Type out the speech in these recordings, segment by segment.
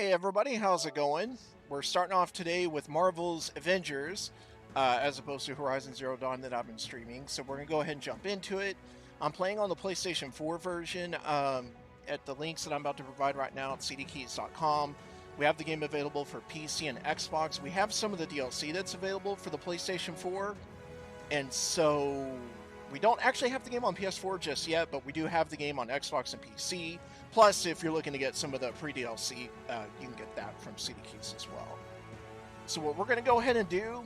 Hey everybody, how's it going? We're starting off today with Marvel's Avengers, as opposed to Horizon Zero Dawn that I've been streaming. So we're going to go ahead and jump into it. I'm playing on the PlayStation 4 version at the links that I'm about to provide right now at CDKoins.com. We have the game available for PC and Xbox. We have some of the DLC that's available for the PlayStation 4. And so we don't actually have the game on PS4 just yet, but we do have the game on Xbox and PC. Plus, if you're looking to get some of the pre-DLC, you can get that from CDKoins as well. So what we're going to go ahead and do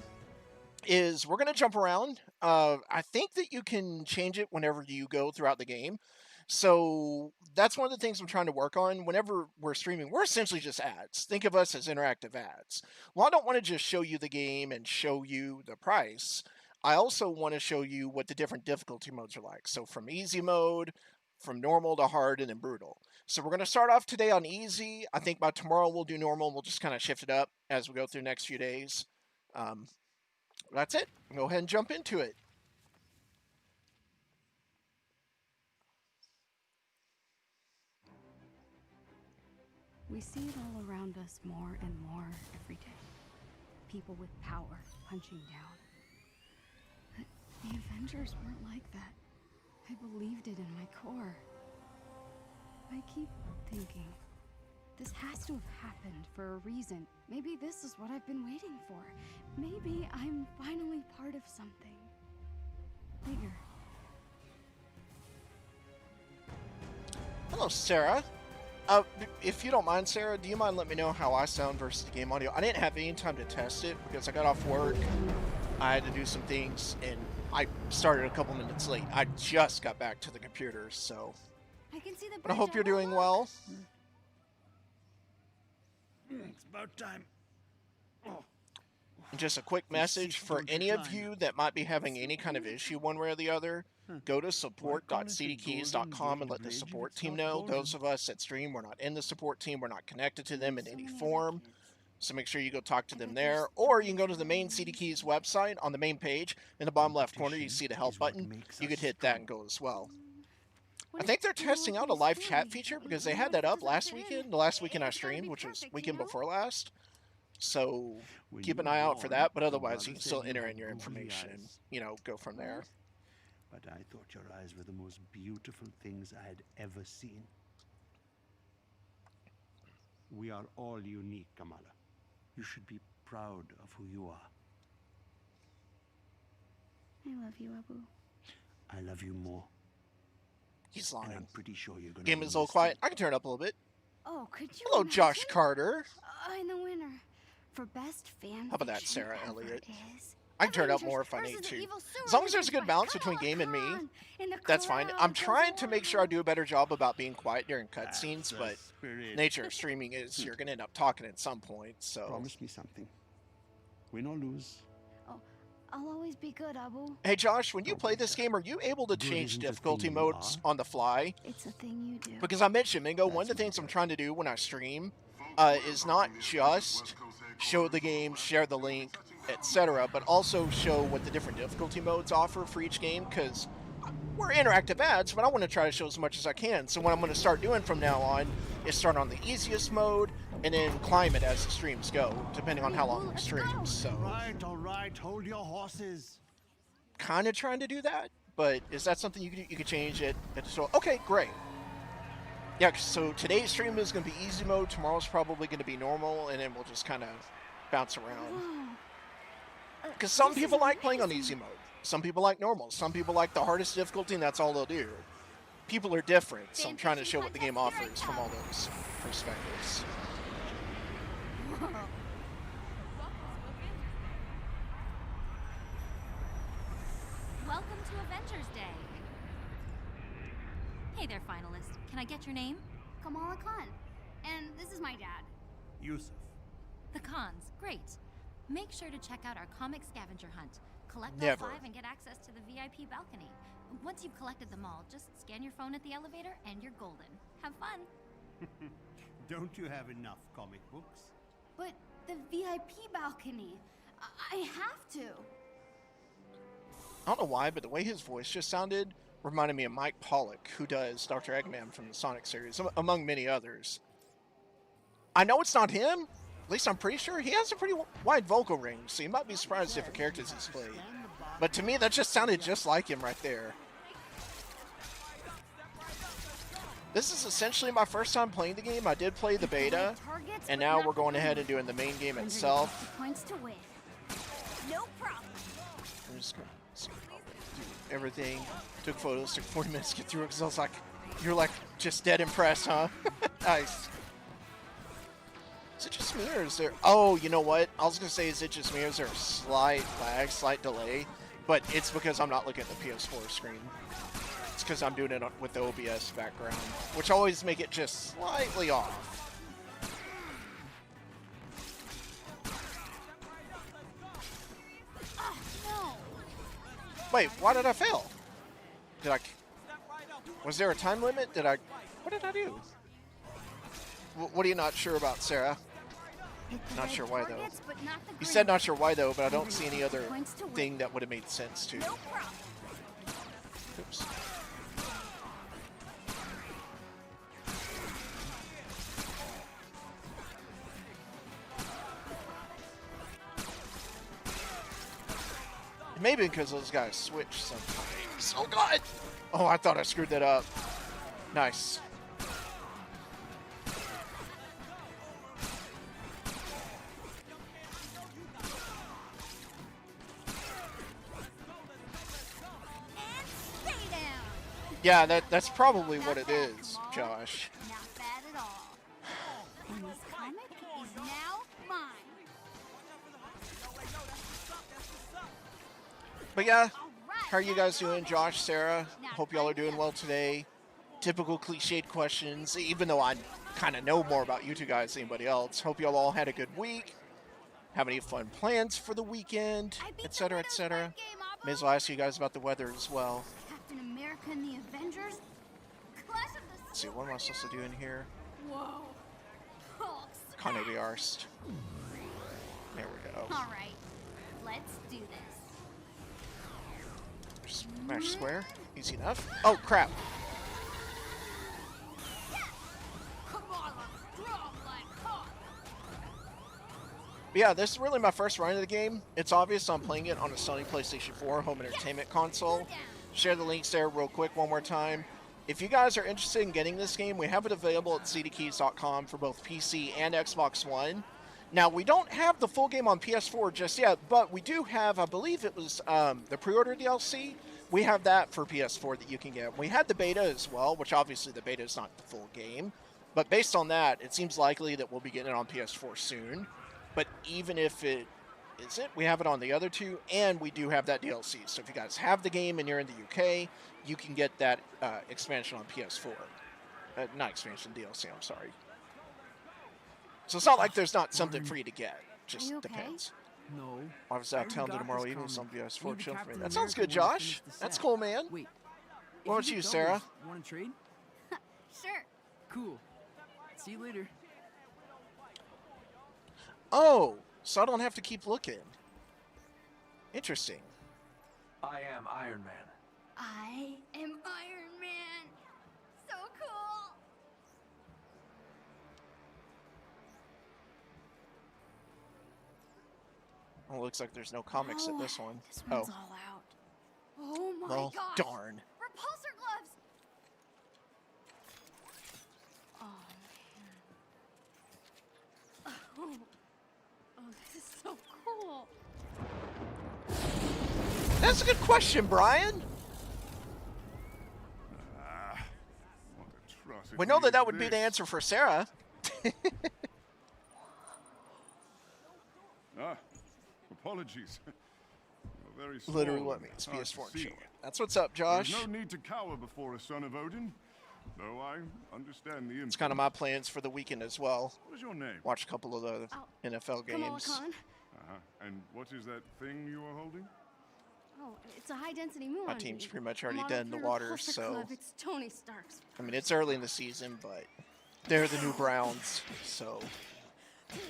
is we're going to jump around. I think that you can change it whenever you go throughout the game. So that's one of the things I'm trying to work on. Whenever we're streaming, we're essentially just ads. Think of us as interactive ads. Well, I don't want to just show you the game and show you the price. I also want to show you what the different difficulty modes are like. So from easy mode, from normal to hard, and then brutal. So we're going to start off today on easy. I think by tomorrow we'll do normal. We'll just kind of shift it up as we go through the next few days. That's it. Go ahead and jump into it. We see it all around us more and more every day. People with power punching down. But the Avengers weren't like that. I believed it in my core. I keep thinking, this has to have happened for a reason. Maybe this is what I've been waiting for. Maybe I'm finally part of something bigger. Hello, Sarah. If you don't mind, Sarah, do you mind letting me know how I sound versus the game audio? I didn't have any time to test it because I got off work. I had to do some things, and I started a couple minutes late. I just got back to the computer, so... I can see the But I hope you're doing well. It's about time. Oh. And just a quick message for any of you that might be having any kind of issue one way or the other, go to support.cdkeys.com and let the support team know. Those of us that stream, we're not in the support team, we're not connected to them in any form. So make sure you go talk to them there. Or you can go to the main CDKeys website on the main page. In the bottom left corner, you see the help button. You could hit that and go as well. I think they're testing out a live chat feature because they had that up last weekend, the last weekend I streamed, which was weekend before last. So keep an eye out for that, but otherwise you can still enter in your information and, you know, go from there. But I thought your eyes were the most beautiful things I had ever seen. We are all unique, Kamala. You should be proud of who you are. I love you, Abu. I love you more. He's And I'm lying. pretty sure you're gonna Game is lose a little quiet. too. I can turn it up a little bit. Oh, could you Hello, imagine? Josh Carter. I'm the winner. For best fan How about that, fiction Sarah ever Elliott? is I can turn it up Avengers more if I need versus to. Evil Sewer As long as there's a good by balance between Kamala game and me, Khan in the that's fine. I'm crowd trying goes to make sure I wild. do a better job about being quiet during cutscenes, That's the but spirit. nature of streaming is you're going to end up talking at some point, so... Promise me something. Win or lose. Oh, I'll always be good, Abu. Hey Josh, when you play this game, are you able to Good change isn't the difficulty thing you modes are. on the fly? It's a thing you do. Because I mentioned, Mingo, one of the That's things my I'm trying to do when I stream is not just show the game, share the link, etc., but also show what the different difficulty modes offer for each game, because we're interactive ads, but I want to try to show as much as I can. So what I'm going to start doing from now on is start on the easiest mode, and then climb it as the streams go, depending on how long we stream. So, All right, hold your horses. kind of trying to do that, but is that something you could change it at the store? Okay, great. Yeah, so today's stream is going to be easy mode, tomorrow's probably going to be normal, and then we'll just kind of bounce around. Whoa. Because some This is people like playing on amazing. easy mode. Some people like normal. Some people like the hardest difficulty, and that's all they'll do. People are different, so I'm trying to show what the game offers from all those perspectives. Welcome to Avengers Day. Hey there, finalist. Can I get your name? Kamala Khan. And this is my dad. Yusuf. The Khans. Great. Make sure to check out our comic scavenger hunt. Collect all Never. 5 and get access to the VIP balcony. Once you've collected them all, just scan your phone at the elevator and you're golden. Have fun. Don't you have enough comic books? But the VIP balcony. I have to. I don't know why, but the way his voice just sounded reminded me of Mike Pollock, who does Dr. Eggman from the Sonic series, among many others. I know it's not him. At least I'm pretty sure he has a pretty wide vocal range, so you might be surprised different characters he's played. But to me, that just sounded just like him right there. This is essentially my first time playing the game. I did play the beta, and now we're going ahead and doing the main game itself. Points to win. No problem. I'm just going to do everything. Took photos, took 40 minutes to get through it because I was like, you're like just dead impressed, huh? Nice. Is it just me or is there... Oh, you know what? I was going to say, is it just me or is there a slight lag, slight delay? But it's because I'm not looking at the PS4 screen. It's because I'm doing it with the OBS background, which always make it just slightly off. No. Wait, why did I fail? Did I... Was there a time limit? Did I... What did I do? What are you not sure about, Sarah? Not sure why, though. You said not sure why, though, but I don't see any other thing that would have made sense to. Oops. Maybe because those guys switch sometimes. Oh, God! Oh, I thought I screwed that up. Nice. Yeah, that's probably what it is, Josh. Not bad at all. And this comic is now mine. But yeah, how are you guys doing, Josh, Sarah? Hope y'all are doing well today. Typical cliched questions, even though I kind of know more about you two guys than anybody else. Hope y'all all had a good week. Have any fun plans for the weekend, etc., etc. May as well ask you guys about the weather as well. Captain America and the Avengers? Clash of the Let's see, what am I supposed to do in here? Whoa. Oh, Kind of be arsed. There we go. all right, let's do this. Smash square. Easy enough. Oh, crap. But yeah, this is really my first run of the game. It's obvious I'm playing it on a Sony PlayStation 4 home entertainment console. Share the links there real quick one more time. If you guys are interested in getting this game, we have it available at CDKeys.com for both PC and Xbox One. Now, we don't have the full game on PS4 just yet, but we do have, I believe it was the pre-order DLC. We have that for PS4 that you can get. We had the beta as well, which obviously the beta is not the full game. But based on that, it seems likely that we'll be getting it on PS4 soon. But even if it isn't, we have it on the other two, and we do have that DLC. So if you guys have the game and you're in the UK, you can get that expansion on PS4. Not expansion, DLC, I'm sorry. So it's not like there's not something free to get. Just you okay? depends. No. Obviously, out of I town already got tomorrow this evening, some comic. PS4 Maybe chill for me. Captain That sounds America good, will Josh. finish the That's set. cool, man. Wait. What about you, Sarah? Want to trade? Sure. Cool. See you later. Oh, so I don't have to keep looking. Interesting. I am Iron Man. I am Iron Man. So cool. Well, looks like there's no comics at this one. This Oh, one's all out. Oh my well, gosh. darn. Repulsor gloves. Oh man. Oh, this is so cool. That's a good question, Brian. We know that would be the answer for Sarah. Apologies. You're very small. Literally what means Hard to PS4 see. chilling. That's what's up, Josh. There's no need to cower before a son of Odin, though I understand the It's impulse. kind of my plans for the weekend as well. What is your name? Watch a couple of the NFL Kamala games. Khan. And what is that thing you are holding? Oh, it's a high-density muon. My team's pretty much already Model dead in the for the water, Repulsor so Club. It's Tony Stark's. I mean it's early in the season, but they're the new Browns, so Odin.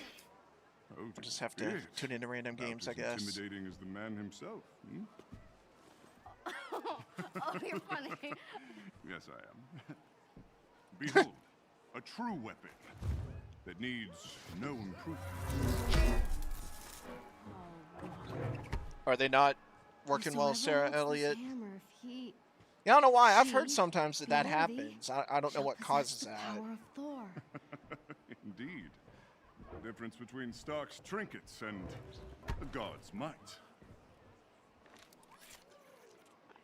we'll just have to Yes. tune into random About games, I as guess. Intimidating as the man himself. Hmm? Oh, you're funny. Yes, I am. Behold, a true weapon. that needs no improvement. Are they not working well, Whosoever Sarah holds this Elliott? hammer, if he, Yeah, I don't know why. I've heard she, sometimes that be that worthy, happens. I don't know shall what possess causes the that. power of Thor. Indeed. The difference between Stark's trinkets and the god's might.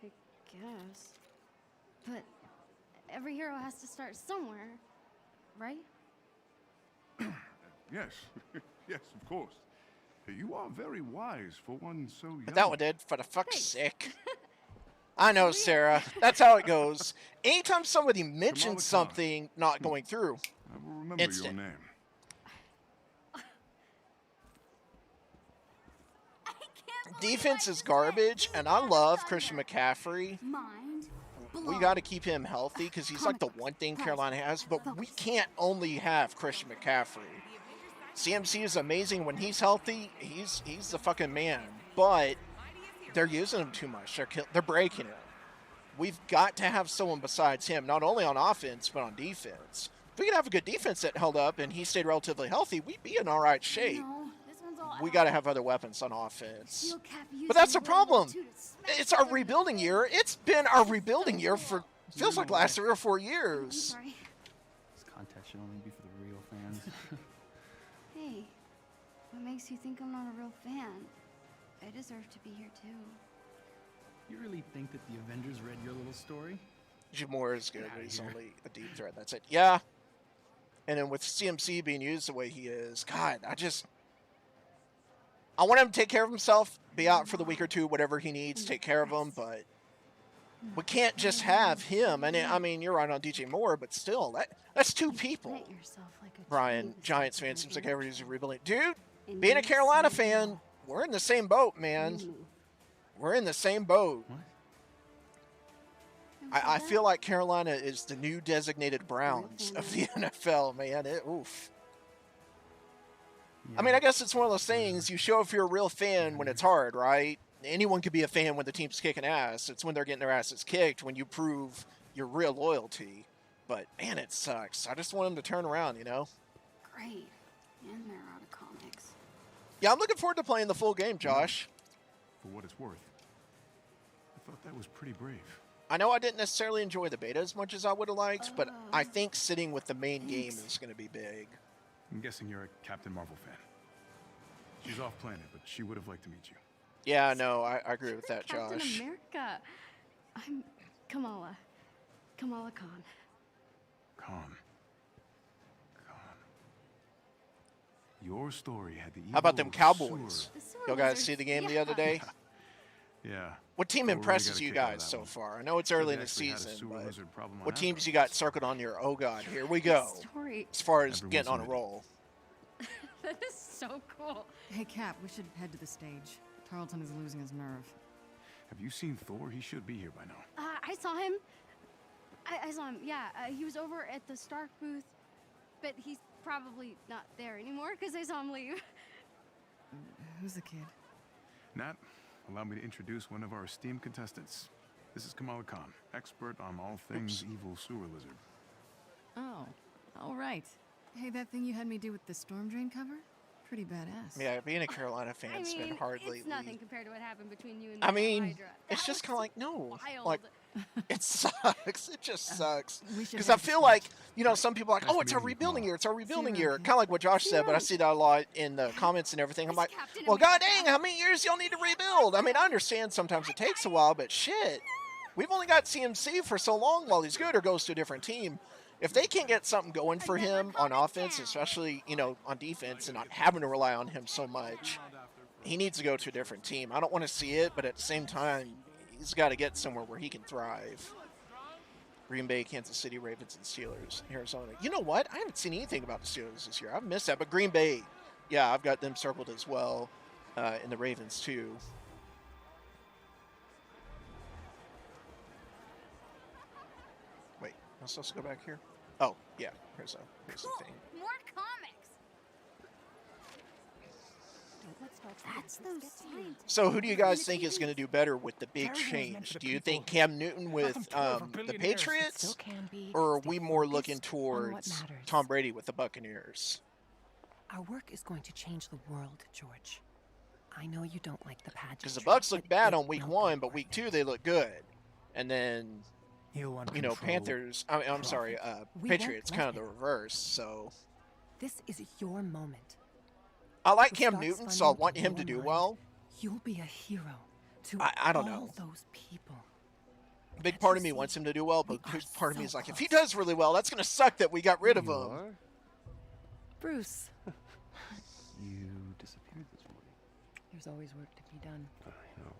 I guess. But every hero has to start somewhere, right? Yes, yes, of course. You are very wise for one so young. But that one did, for the fuck's Thanks. sake. I know, Sarah. That's how it goes. Anytime somebody mentions Kamala Khan. something not going through, I will remember Instant. your name. defense is garbage, and I love Christian McCaffrey. Mind. We got to keep him healthy because he's like the one thing Carolina has, but we can't only have Christian McCaffrey. CMC is amazing when he's healthy. He's the fucking man, but they're using him too much. They're breaking him. We've got to have someone besides him, not only on offense, but on defense. If we could have a good defense that held up and he stayed relatively healthy, we'd be in all right shape. No, this one's all We got to have other weapons on offense. Steel cap used But that's in the World War problem. II to smash It's our together rebuilding the year. It's been our rebuilding year for, feels like last 3 or 4 I'm years. sorry. This contest should only be for the real fans. Hey, what makes you think I'm not a real fan? I deserve to be here too. You really think that the Avengers read your little story? Jamor is good, Get but outta he's here. only a deep threat. That's it. Yeah. And then with CMC being used the way he is, God, I want him to take care of himself, be out for the week or two, whatever he needs, take care of him, but we can't just have him. And I mean, you're right on DJ Moore, but still, that's 2 people. Plant yourself like a Brian, tree Giants beside fan, the seems like river. everybody's rebuilding. Dude, And being a you Carolina see fan, it we're in the same boat, all. man. You move. We're in the same boat. What? Never I said feel that. like Carolina is the new designated Browns of the NFL, man. Oof. I mean, I guess it's one of those things, you show if you're a real fan when it's hard, right? Anyone could be a fan when the team's kicking ass. It's when they're getting their asses kicked when you prove your real loyalty. But, man, it sucks. I just want them to turn around, you know? Great. And they're out of comics. Yeah, I'm looking forward to playing the full game, Josh. For what it's worth. I thought that was pretty brave. I know I didn't necessarily enjoy the beta as much as I would have liked, but I think sitting with the main game is going to be big. I'm guessing you're a Captain Marvel fan. She's off planet, but she would have liked to meet you. Yeah, no, I agree with that, Captain Josh. America. I'm Kamala. Kamala Khan. Khan. Your story had the How about them evil Cowboys? The sewer Y'all guys lizards. see the game the Yeah. other day? Yeah. What team Well, we really impresses got a you kick out of guys that so one. far? I know it's So early they in the actually had a season, sewer but lizard problem on what that teams front. you got circled on your, oh god, here we This go, Story. as far as Everyone's getting on a ready. roll. That is so cool. Hey, Cap, we should head to the stage. Tarleton is losing his nerve. Have you seen Thor? He should be here by now. I saw him. I saw him. Yeah, he was over at the Stark booth, but he's probably not there anymore because I saw him leave. Who's the kid? Nat, allow me to introduce one of our esteemed contestants. This is Kamala Khan, expert on all things evil sewer lizard. Oh, all right. Hey, that thing you had me do with the storm drain cover? Pretty badass. Yeah, being a Carolina I fan's mean, been hard it's lately. nothing compared to what happened between you and I the mean, Hydra. it's That just was kind of like, no, wild. like, it sucks. It just sucks. We should Because head I to the feel stage. like, you know, some people are like, Nice oh, it's our meeting you, rebuilding Kamala. year. It's our rebuilding you year. around, Kind of like what Josh See said, you but I around. see that a lot in the comments and everything. I'm It's like, Captain well, god America. dang, how many years y'all need to rebuild? I mean, I understand sometimes it takes a while, but shit. We've only got CMC for so long while he's good or goes to a different team. If they can't get something going for him on offense, especially, you know, on defense and not having to rely on him so much, he needs to go to a different team. I don't want to see it, but at the same time, he's got to get somewhere where he can thrive. Green Bay, Kansas City, Ravens, and Steelers, Arizona. You know what? I haven't seen anything about the Steelers this year. I've missed that. But Green Bay, yeah, I've got them circled as well, and the Ravens too. Wait, am I supposed to go back here? Oh, yeah. Here's the thing. More comics. That's those signs. So who do you guys think is going to do better with the big change? Do you think Cam Newton with the Patriots? Or are we more looking towards Tom Brady with the Buccaneers? Our work is going to change the world, George. I know you don't like the pageantry. Because the Bucks look bad it on week will be 1, but worth week it. 2 they look good. And then, You want you know, control, Panthers, I'm sorry, We Patriots won't kind of let the it. reverse, so. This is your moment. I like It Cam starts Newton, so I funding want in him to your do mind. well. You'll be a hero to I don't all know. those people. Big Can't part you of me see? wants him to do well, but We big are part of me so is like, if he close. does really well, that's going to suck that we got rid of You him. are? Bruce, You disappeared this morning. there's always work to be done. I know.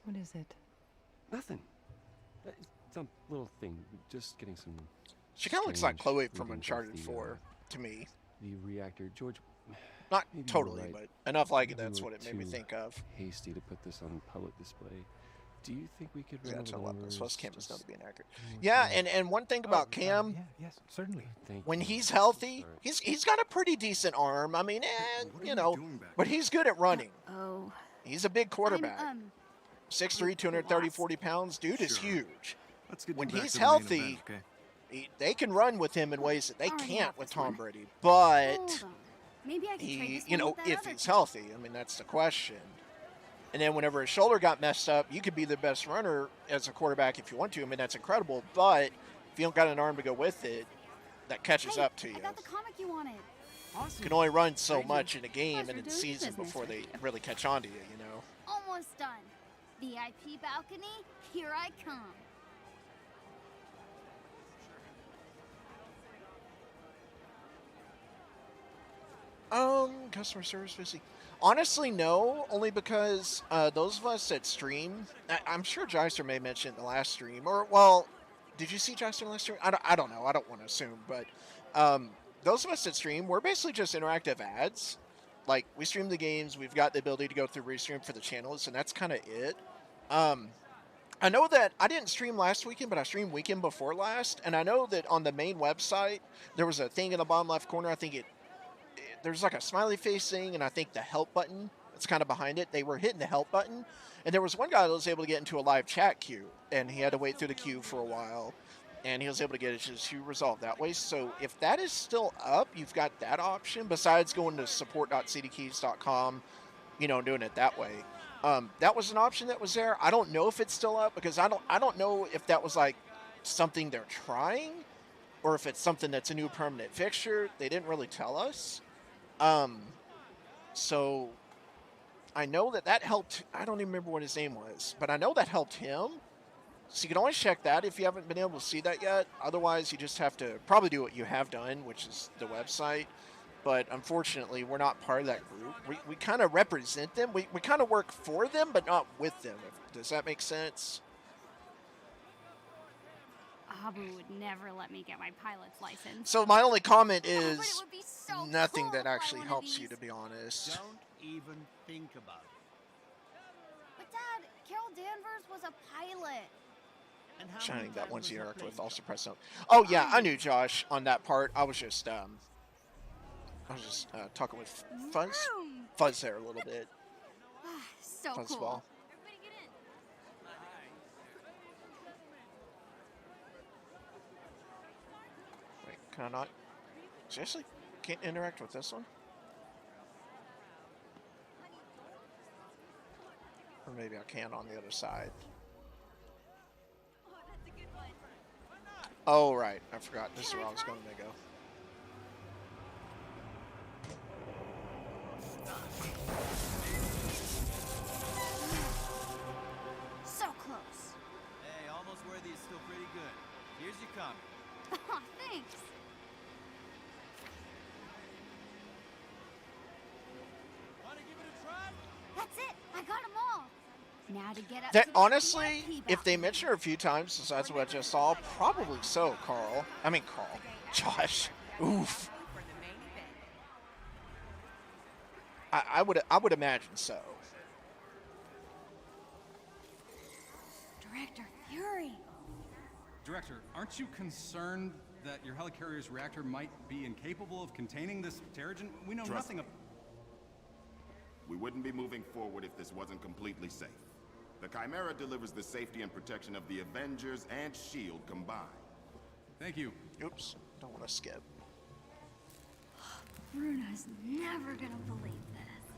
What is it? Nothing. Some little thing. Just getting some. She kind of looks like strange Chloe from readings Uncharted off the, 4 to me. The reactor, George. Not maybe you were totally, right. but enough like it. Maybe we That's were what it made me too think of. Hasty to put this on public display. Do you think we could run That's over a the weapon. numbers? Supposed Cam is just known to be inaccurate. one Yeah, more time? and one thing about Cam, yes, certainly. Thank when you. he's healthy, Sorry. he's got a pretty decent arm. I mean, What are you know, doing back but there? he's good at running. Oh. He's a big quarterback. I'm, 6'3", 230, lost. 40 pounds. Dude is Sure. huge. Let's get When you back he's to the main healthy, event, okay? They can run with him in ways that they Already can't got with this Tom one. Brady. But Hold on. Maybe I could trade he, this you one know, with that if other he's kid. healthy, I mean, that's the question. And then whenever his shoulder got messed up, you could be the best runner as a quarterback if you want to. I mean, that's incredible. But if you don't got an arm to go with it, that catches Hey, up to you. I got the comic you wanted. You can only run so Thank you. much in a game Pleasure and in the doing season business before with they you. really catch on to you, you know? Almost done. VIP balcony, here I come. Customer service busy. Honestly, no. Only because those of us that stream, I'm sure Jyster may mention it in the last stream, or well, did you see Jyster in the last stream? I don't know. I don't want to assume, but those of us that stream, we're basically just interactive ads. Like we stream the games, we've got the ability to go through restream for the channels, and that's kind of it. I know that I didn't stream last weekend, but I streamed weekend before last, and I know that on the main website there was a thing in the bottom left corner. I think there's like a smiley face thing, and I think the help button that's kind of behind it. They were hitting the help button, and there was one guy that was able to get into a live chat queue, and he had to wait through the queue for a while, and he was able to get his issue resolved that way. So if that is still up, you've got that option besides going to support.cdkeys.com, you know, and doing it that way. That was an option that was there. I don't know if it's still up because I don't know if that was like something they're trying or if it's something that's a new permanent fixture. They didn't really tell us. So I know that helped. I don't even remember what his name was, but I know that helped him. So you can always check that if you haven't been able to see that yet. Otherwise, you just have to probably do what you have done, which is the website. But unfortunately, we're not part of that group. We kind of represent them. We kind of work for them, but not with them. Does that make sense? Abu would never let me get my pilot's license. So my only comment Oh, but it is would be so nothing cool that to fly actually one of helps you, these. to be honest. Don't even think about it. But Dad, Carol Danvers was a pilot. And how Shining many that times one's was the that interact with plane also shot? press on. Oh yeah, I knew Josh on that part. I was just talking with Fuzz there a little bit. So Fuzzball. cool. Everybody get in. Wait, can I not? Seriously? Can't interact with this one? Or maybe I can on the other side. Oh, right. I forgot. This is where I was going to go. So close. Hey, almost worthy is still pretty good. Here's your copy. Aw, thanks. Want to give it a try? That's it. I got them all. Now to get up That to the honestly, VIP if they balcony. mention her a few times besides what I just saw, probably so, Carl. I mean, Carl. Josh. Oof. I would imagine so. Director Fury. Director, aren't you concerned that your helicarrier's reactor might be incapable of containing this Terrigen? We know Trust nothing me. of... We wouldn't be moving forward if this wasn't completely safe. The Chimera delivers the safety and protection of the Avengers and S.H.I.E.L.D. combined. Thank you. Oops. Don't want to skip. Bruno's never gonna believe this.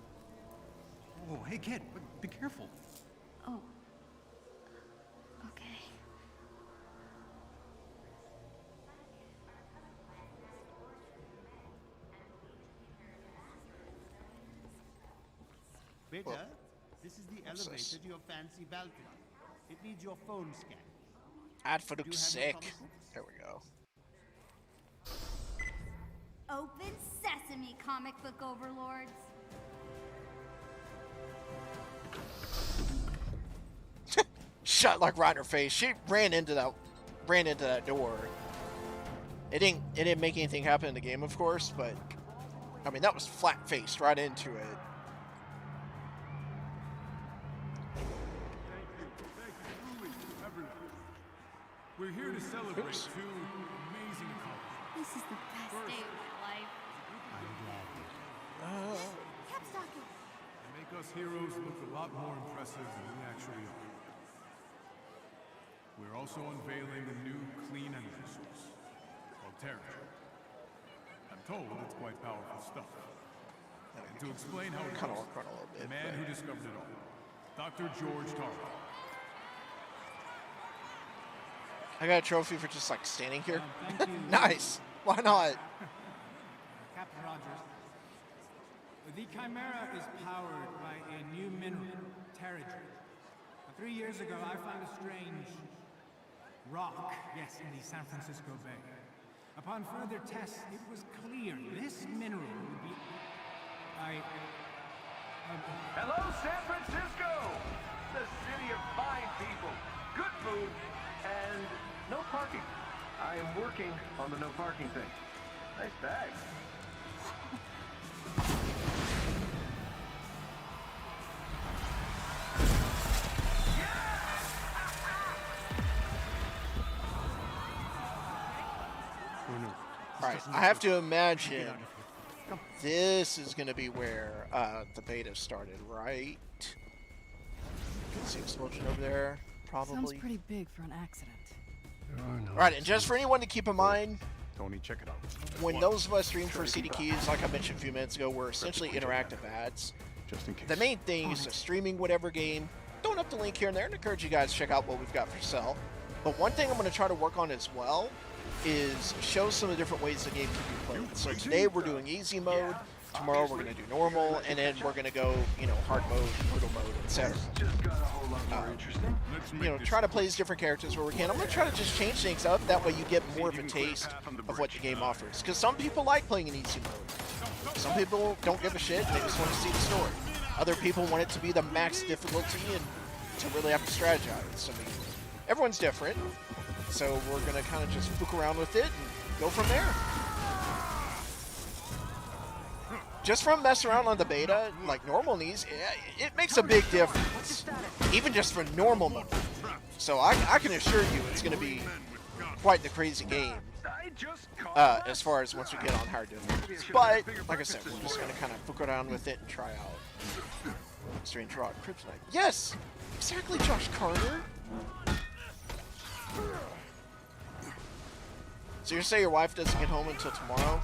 Oh, hey kid, be careful. Oh. Okay. Beta, this is the elevator to your fancy balcony. It needs your phone scan. Ad for Duke's sake. There we go. Open sesame, comic book overlords. Shut like right in her face. She ran into that door. It didn't make anything happen in the game, of course, but I mean that was flat faced right into it. We're here to celebrate two amazing accomplishments. This is the best day of my life. I'm glad. Kept talking. They make us heroes look a lot more impressive than we actually are. We're also unveiling a new clean energy source called Terrigen. I'm told it's quite powerful stuff. And to explain how it works, the man who discovered it all, Dr. George Tarver. I got a trophy for just like standing here. Nice. Why not? Captain Rogers. The Chimera is powered by a new mineral, Terrigen. 3 years ago, I found a strange rock, yes, in the San Francisco Bay. Upon further tests, it was clear this mineral would be... Hello, San Francisco! The city of fine people, good food, and no parking. I am working on the no parking thing. Nice bag. Alright, I have to imagine this is going to be where the beta started, right? It's the explosion over there, probably. Sounds pretty big for an accident. Alright, and just for anyone to keep in mind, Tony, check it out. when those of us stream for CDKoins, like I mentioned a few minutes ago, were essentially interactive ads. Just in case. The main thing is just streaming whatever game, throwing up the link here and there, and encourage you guys to check out what we've got for sale. But one thing I'm going to try to work on as well is show some of the different ways the game can be played. So today we're doing easy mode, tomorrow we're going to do normal, and then we're going to go, you know, hard mode, brutal mode, etc. You know, try to play as different characters where we can. I'm going to try to just change things up, that way you get more of a taste of what the game offers. Because some people like playing in easy mode. Some people don't give a shit, they just want to see the story. Other people want it to be the max difficulty and to really have to strategize. I mean, everyone's different. So we're going to kind of just poke around with it and go from there. Just from messing around on the beta, like normal needs, it makes a big difference. Even just for normal mode. So I can assure you it's going to be quite the crazy game. As far as once we get on hard difficulties. But, like I said, we're just going to kind of poke around with it and try out Strange Rod Kryptonite. Yes! Exactly, Josh Carter! So you say your wife doesn't get home until tomorrow?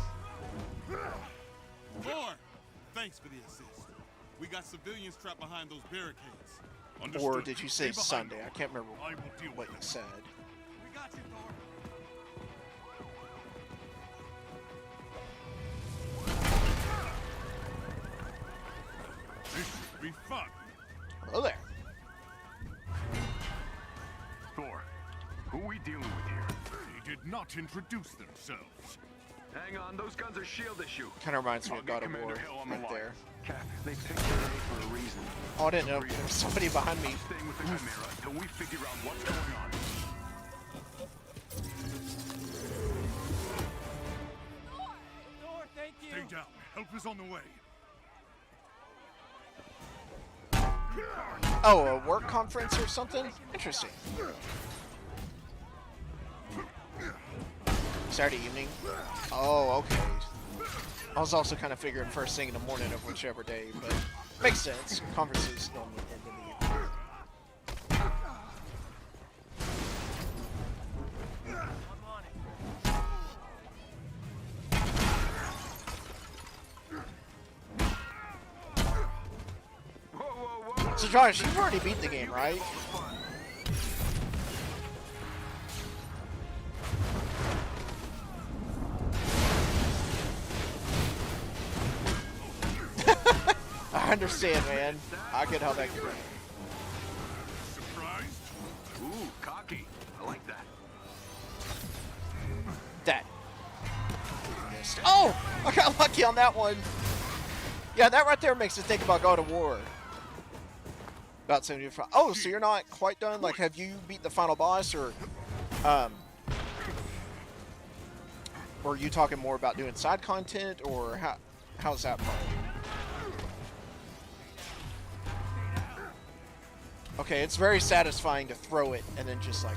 Lord, thanks for the assist. We got civilians trapped behind those barricades. Or did you say Sunday? I can't remember what you said. We got you, Thor. This should be fun. Hello there. Thor, who are we dealing with here? They did not introduce themselves. Hang on, those guns are shield issue. Kind of reminds me of God of War right there. Cap, they picked your name for a reason. Oh, I didn't know. There was somebody behind me. Staying with the Chimera until we figure out what's going on. Thor, thank you! Stay down. Help is on the way. Oh, a work conference or something? Interesting. Saturday evening? Oh, okay. I was also kind of figuring first thing in the morning of whichever day, but makes sense. Conferences normally end in the evening. So Josh, you've already beat the game, right? I understand, man. I get how that can go. Surprised? Ooh, cocky. I like that. That. Oh! I got lucky on that one. Yeah, that right there makes me think about God of War. About 75. Oh, so you're not quite done? Like, have you beat the final boss, or are you talking more about doing side content, or how's that part? Okay, it's very satisfying to throw it and then just like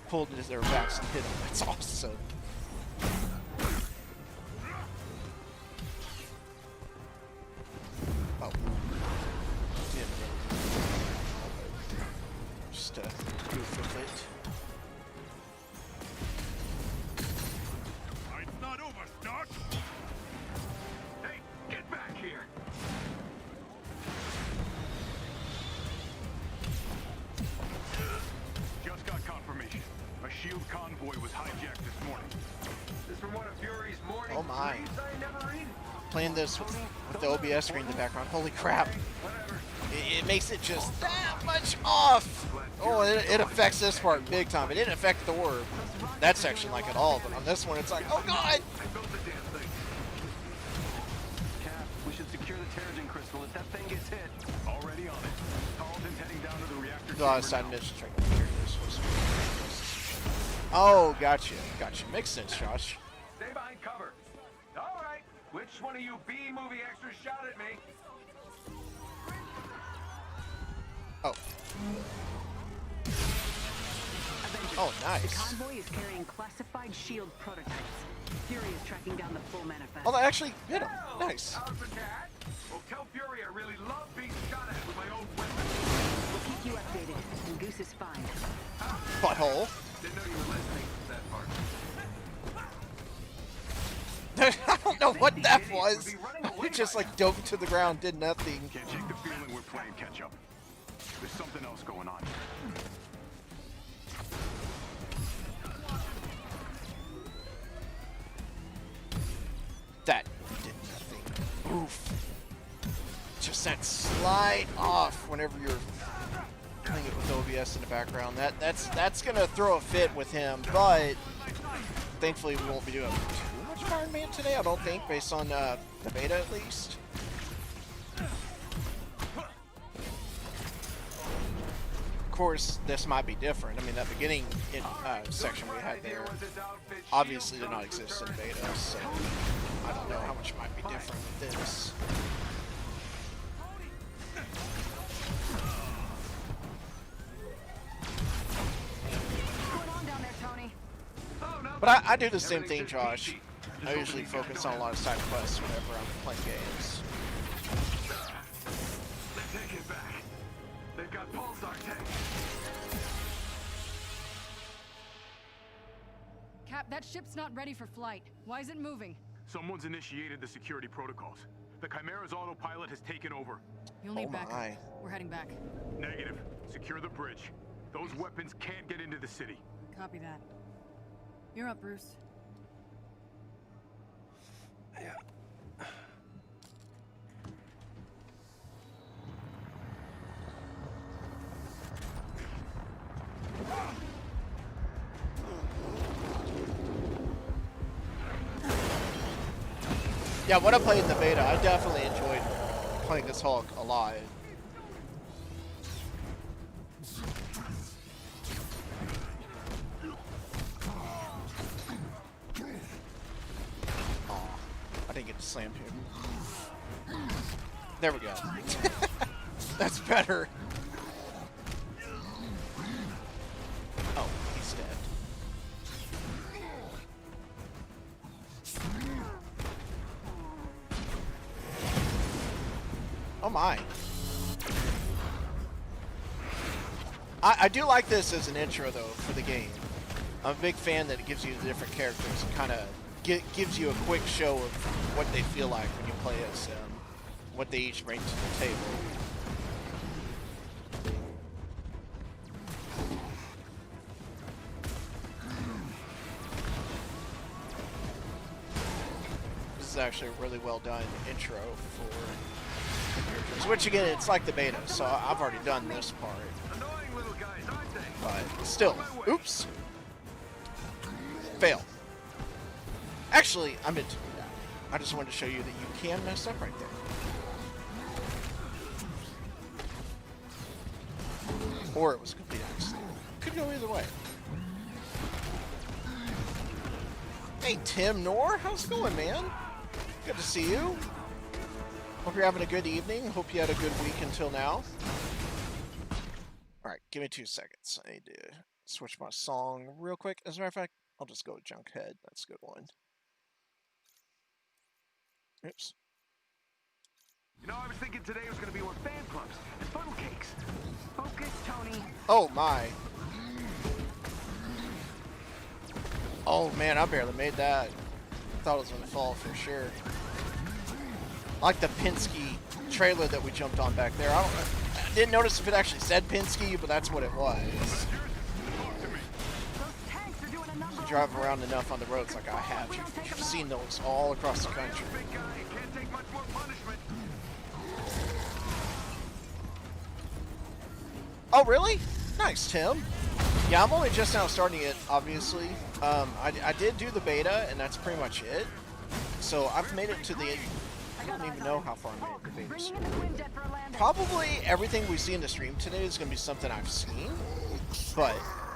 pull it into their backs and hit them. That's awesome. Oh. Just goof with it. It's not over, Stark. Hey, get back here. Just got confirmation. A SHIELD convoy was hijacked this morning. This from one of Fury's morning Oh my. tweets I never read. Playing this with the OBS screen in the background. Holy crap. It makes it just that much off. Oh, it affects this part big time. It didn't affect the orb, that section, like at all. But on this one, it's like, oh god. Cap, we should secure the Terrigen crystal if that thing gets hit. Already on it. Carlton's heading down to the reactor chamber Side now. missions right here. Oh, gotcha. Gotcha. Makes sense, Josh. Stay behind cover. All right. Which one of you B-movie extras shot at me? Oh. Oh, nice. The convoy is carrying classified SHIELD prototypes. Fury is tracking down the full manifest. Oh, that actually hit him. Nice. How's the cat? Well, tell Fury I really love being shot at with my own weapon. We'll keep you updated, and Goose is fine. Butthole. Didn't know you were listening to that part. I don't know what that was. It just like dove to the ground, did nothing. Can't shake the feeling we're playing catch up. There's something else going on. That did nothing. Oof. Just that slide off whenever you're playing it with OBS in the background. That's gonna throw a fit with him, but thankfully we won't be doing too much Iron Man today, I don't think, based on the beta at least. Of course, this might be different. I mean, that beginning section we had there obviously did not exist in beta, so I don't know how much might be different with this. But I do the same thing, Josh. I usually focus on a lot of side quests whenever I'm playing games. They take it back. They've got pulsar tanks. Cap, that ship's not ready for flight. Why is it moving? Someone's initiated the security protocols. The Chimera's autopilot has taken over. You'll need backup. We're heading back. Negative. Secure the bridge. Those weapons can't get into the city. Copy that. You're up, Bruce. Yeah. Yeah, when I played in the beta, I definitely enjoyed playing this Hulk a lot. I didn't get to slam him. There we go. That's better. Oh, he's dead. Oh my. I do like this as an intro though for the game. I'm a big fan that it gives you the different characters and kind of gives you a quick show of what they feel like when you play as them, what they each bring to the table. is actually a really well done intro for the characters. Which again, it's like the beta, so I've already done this part. Annoying little guys, aren't they? But still, oops. Fail. Actually, I meant to do that. I just wanted to show you that you can mess up right there. Or it was a complete accident. Could go either way. Hey, Tim Noor, how's it going, man? Good to see you. Hope you're having a good evening. Hope you had a good week until now. Alright, give me 2 seconds. I need to switch my song real quick. As a matter of fact, I'll just go with Junkhead. That's a good one. Oops. You know, I was thinking today was going to be more fan clubs and funnel cakes. Focus, Tony. Oh my. Oh man, I barely made that. Thought it was going to fall for sure. I like the Penske trailer that we jumped on back there. I didn't notice if it actually said Penske, but that's what it was. You drive around enough on the roads like I have. You've seen those all across the country. Oh, really? Nice, Tim. Yeah, I'm only just now starting it, obviously. I did do the beta, and that's pretty much it. So I've made it to the... I don't even know how far I made it to the beta. Probably everything we see in the stream today is going to be something I've seen, but...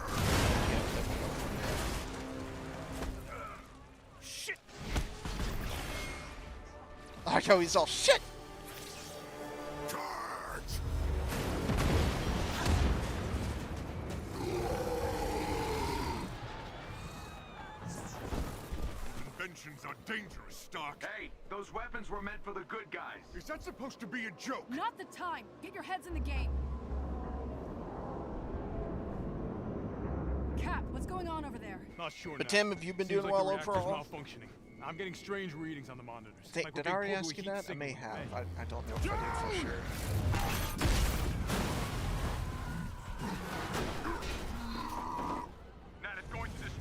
Yeah, shit! I like how he's all shit! Inventions are dangerous, Stark. Hey, those weapons were meant for the good guys. Is that supposed to be a joke? Not the time. Get your heads in the game. Cap, what's going on over there? Not sure. But Tim, have you been doing well overall? Malfunctioning. I'm getting strange readings on the monitors. Did I already ask you that? I may have. I don't know if I did for sure. Nat, it's going to this.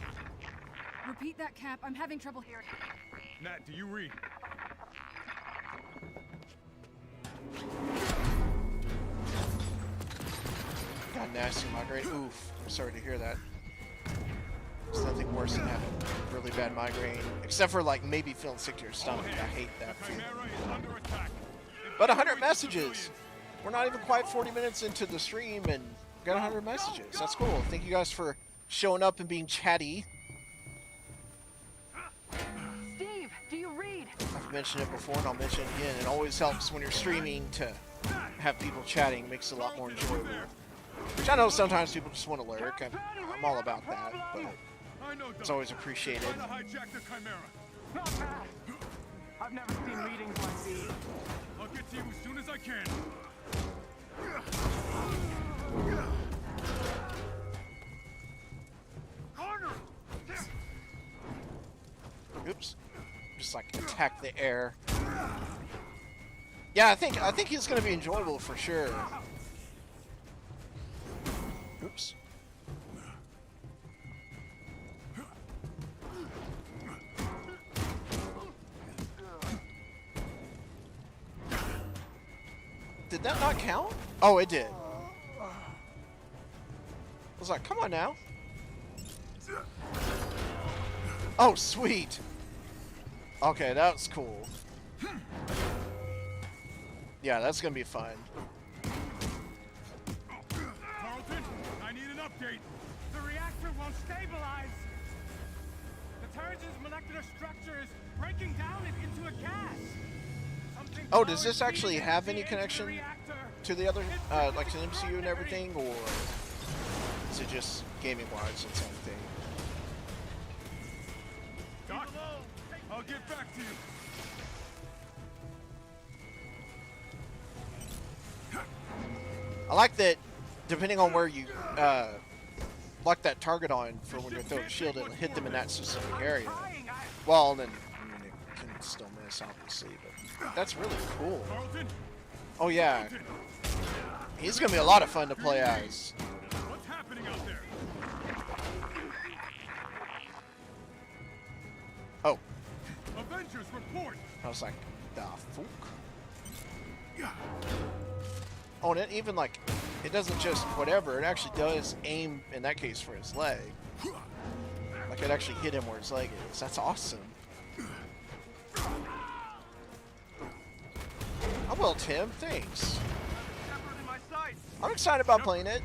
Repeat that, Cap. I'm having trouble hearing. Nat, do you read? Got nasty migraine. Oof. I'm sorry to hear that. There's nothing worse than having really bad migraine. Except for, like, maybe feeling sick to your stomach. I hate that feeling. But 100 messages! We're not even quite 40 minutes into the stream and got 100 messages. That's cool. Thank you guys for showing up and being chatty. Steve, do you read? I've mentioned it before and I'll mention it again. It always helps when you're streaming to have people chatting. Makes it a lot more enjoyable. Which I know sometimes people just want to lurk. I'm all about that, but it's always appreciated. Not bad. I've never seen readings like these. I'll get to you as soon as I can. Oops. Just like attack the air. Yeah, I think he's gonna be enjoyable for sure. Oops. Did that not count? Oh, it did. I was like, come on now. Oh, sweet. Okay, that was cool. Yeah, that's gonna be fun. Carlton, I need an update. The reactor won't stabilize. The turret's molecular structure is breaking down it into a gas. Oh, does this actually have any connection to the other, like to the MCU and everything, or is it just gaming-wise its own thing? Doc, I'll get back to you. I like that, depending on where you lock that target on for when you're throwing a shield, it'll hit them in that specific area. Well, then, I mean, it can still miss, obviously, but that's really cool. Oh, yeah. He's going to be a lot of fun to play as. What's happening out there? Oh. Avengers! Archers report. I was like, the fuck? Oh, and it even like, it doesn't just whatever. It actually does aim in that case for his leg. Like it actually hit him where his leg is. That's awesome. Oh well, Tim. Thanks. I'm excited about playing it.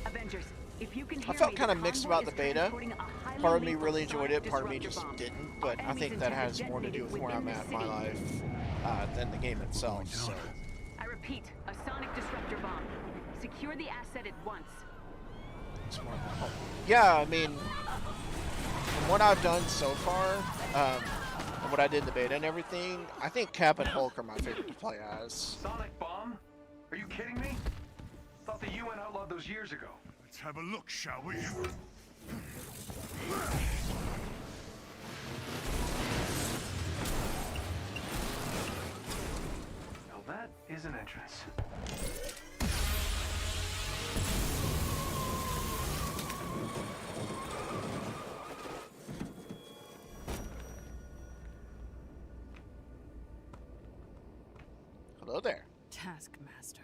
Avengers, if you can hear I felt me, kind of the mixed convoy about the is beta. transporting a highly Part of me lethal really enjoyed it, sonic part of me disruptor just bomb. didn't. But I Enemies think that intend to has more to do detonate with it where I'm within at the in my city. life than the game itself. So. I repeat, a sonic disruptor bomb. Secure the asset at once. Yeah, I mean, from what I've done so far, and what I did in the beta and everything, I think Cap and Hulk are my favorite to play as. Sonic bomb? Are you kidding me? Thought the UN outlawed those years ago. Let's have a look, shall we? Now that is an entrance. Hello there. Taskmaster.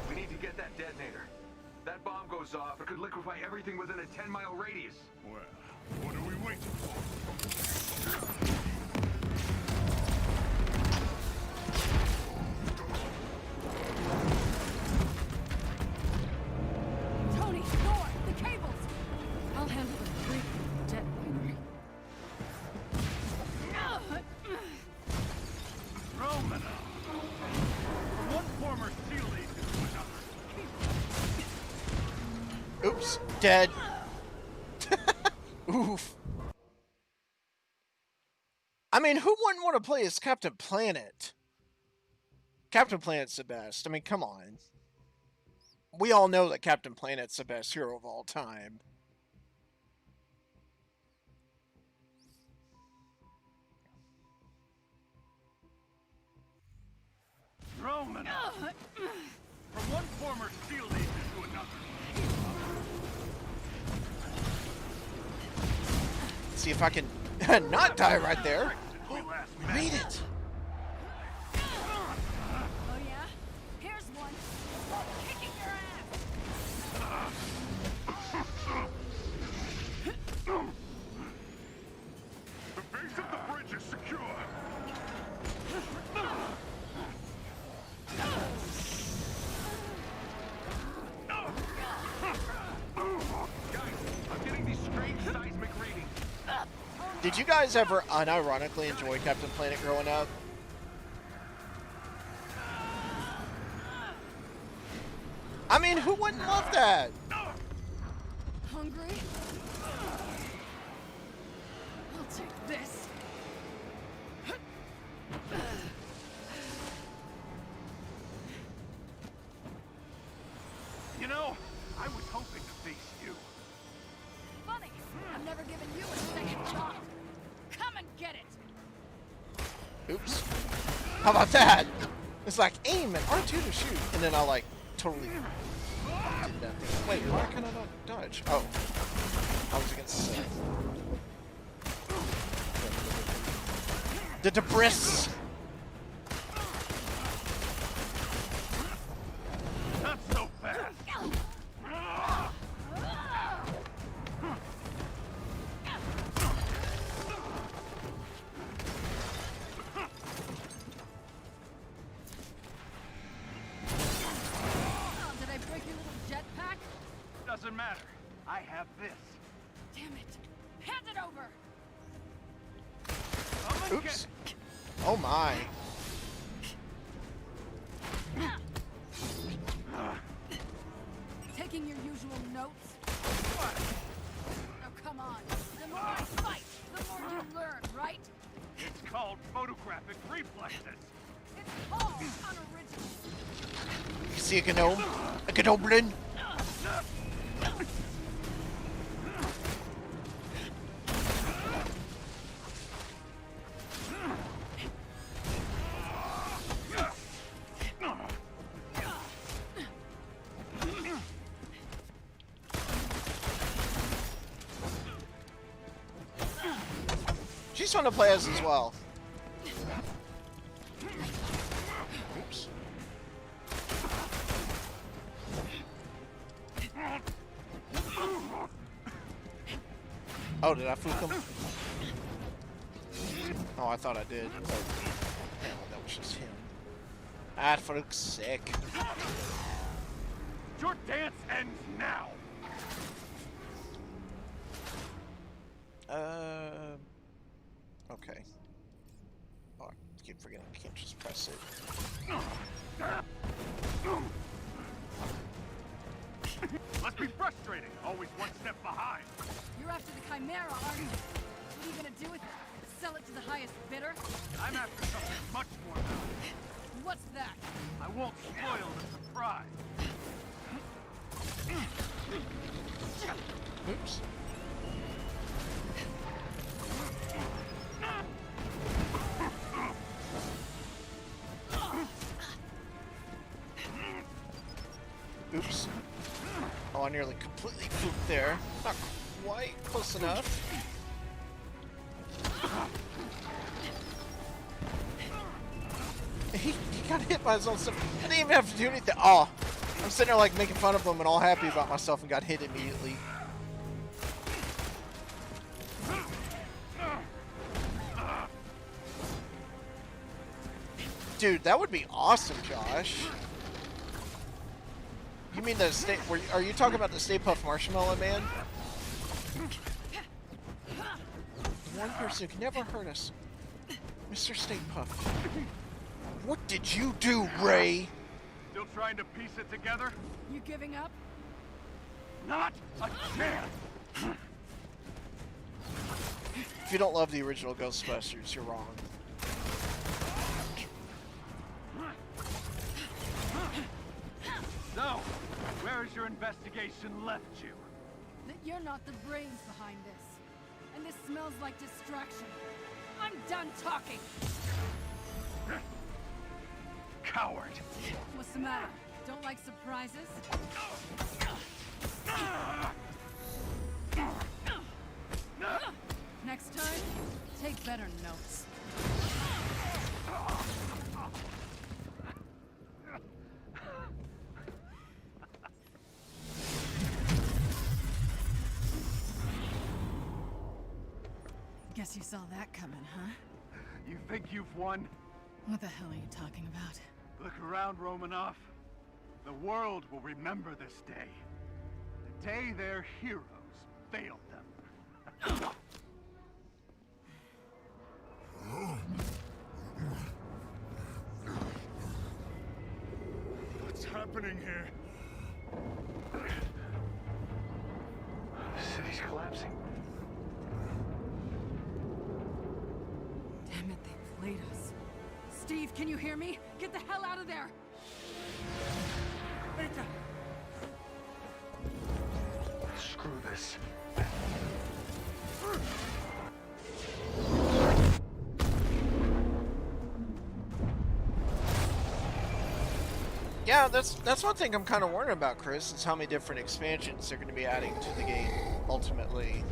We need to get that detonator. That bomb goes off, it could liquefy everything within a 10-mile radius. Well, what are we waiting for? Tony, Thor, the cables! I'll handle the freak jetliner. Roman! From one former SEAL agent to another. Oops, dead. Oof. I mean, who wouldn't want to play as Captain Planet? Captain Planet's the best. I mean, come on. We all know that Captain Planet's the best hero of all time. Roman! From one former SEAL agent to another. See if I can not die right there. We made it. Oh yeah? Here's one. Kicking your The base of the bridge is secure. Guys, I'm getting these strange seismic readings. Did you guys ever unironically enjoy Captain Planet growing up? I mean, who wouldn't love that? Hungry? I'll take this. You know, I was hoping to face you. Funny, I've never given you a second thought. Come and get it. Oops. How about that? It's like aim and R2 to shoot, and then I like totally did nothing. Wait, why can I not dodge? Oh, I was against the debris. Not so fast. Oh, did I break your little jetpack? Doesn't matter. I have this. Damn it. Hand it over. Oops. Oh my. Taking your usual notes? Oh, come on. The more I fight, the more you learn, right? It's called photographic reflexes. It's called unoriginal. You see a gnome? A gnoblin? she's fun to play as well. Oops. Oh, did I fluke him? Oh, I thought I did. Oh, that was just him. Ah, for fuck's sake. Your dance ends now. Okay. Oh, I keep forgetting I can't just press it. Must be frustrating. Always one step behind. You're after the Chimera, aren't you? What are you gonna do with it? Sell it to the highest bidder? I'm after something much more valuable. What's that? I won't spoil the surprise. Oops. Oops. Oh, I nearly completely pooped there. Not quite close enough. He got hit by his own stuff. I didn't even have to do anything. Oh, I'm sitting there like making fun of him and all happy about myself and got hit immediately. Dude, that would be awesome, Josh. You mean the state? Are you talking about the Stay Puft Marshmallow Man? The one person who can never hurt us, Mr. Stay Puft. What did you do, Ray? Still trying to piece it together? You giving up? Not a chance. If you don't love the original Ghostbusters, you're wrong. So, where has your investigation left you? That you're not the brains behind this. And this smells like distraction. I'm done talking! Coward! What's the matter? Don't like surprises? Next time, take better notes. Guess you saw that coming, huh? You think you've won? What the hell are you talking about? Look around, Romanoff. The world will remember this day. The day their heroes failed them. What's happening here? The city's collapsing. Damn it, they played us. Steve, can you hear me? Get the hell out of there! Screw this. Yeah, that's one thing I'm kind of worried about, Chris, is how many different expansions they're going to be adding to the game, ultimately.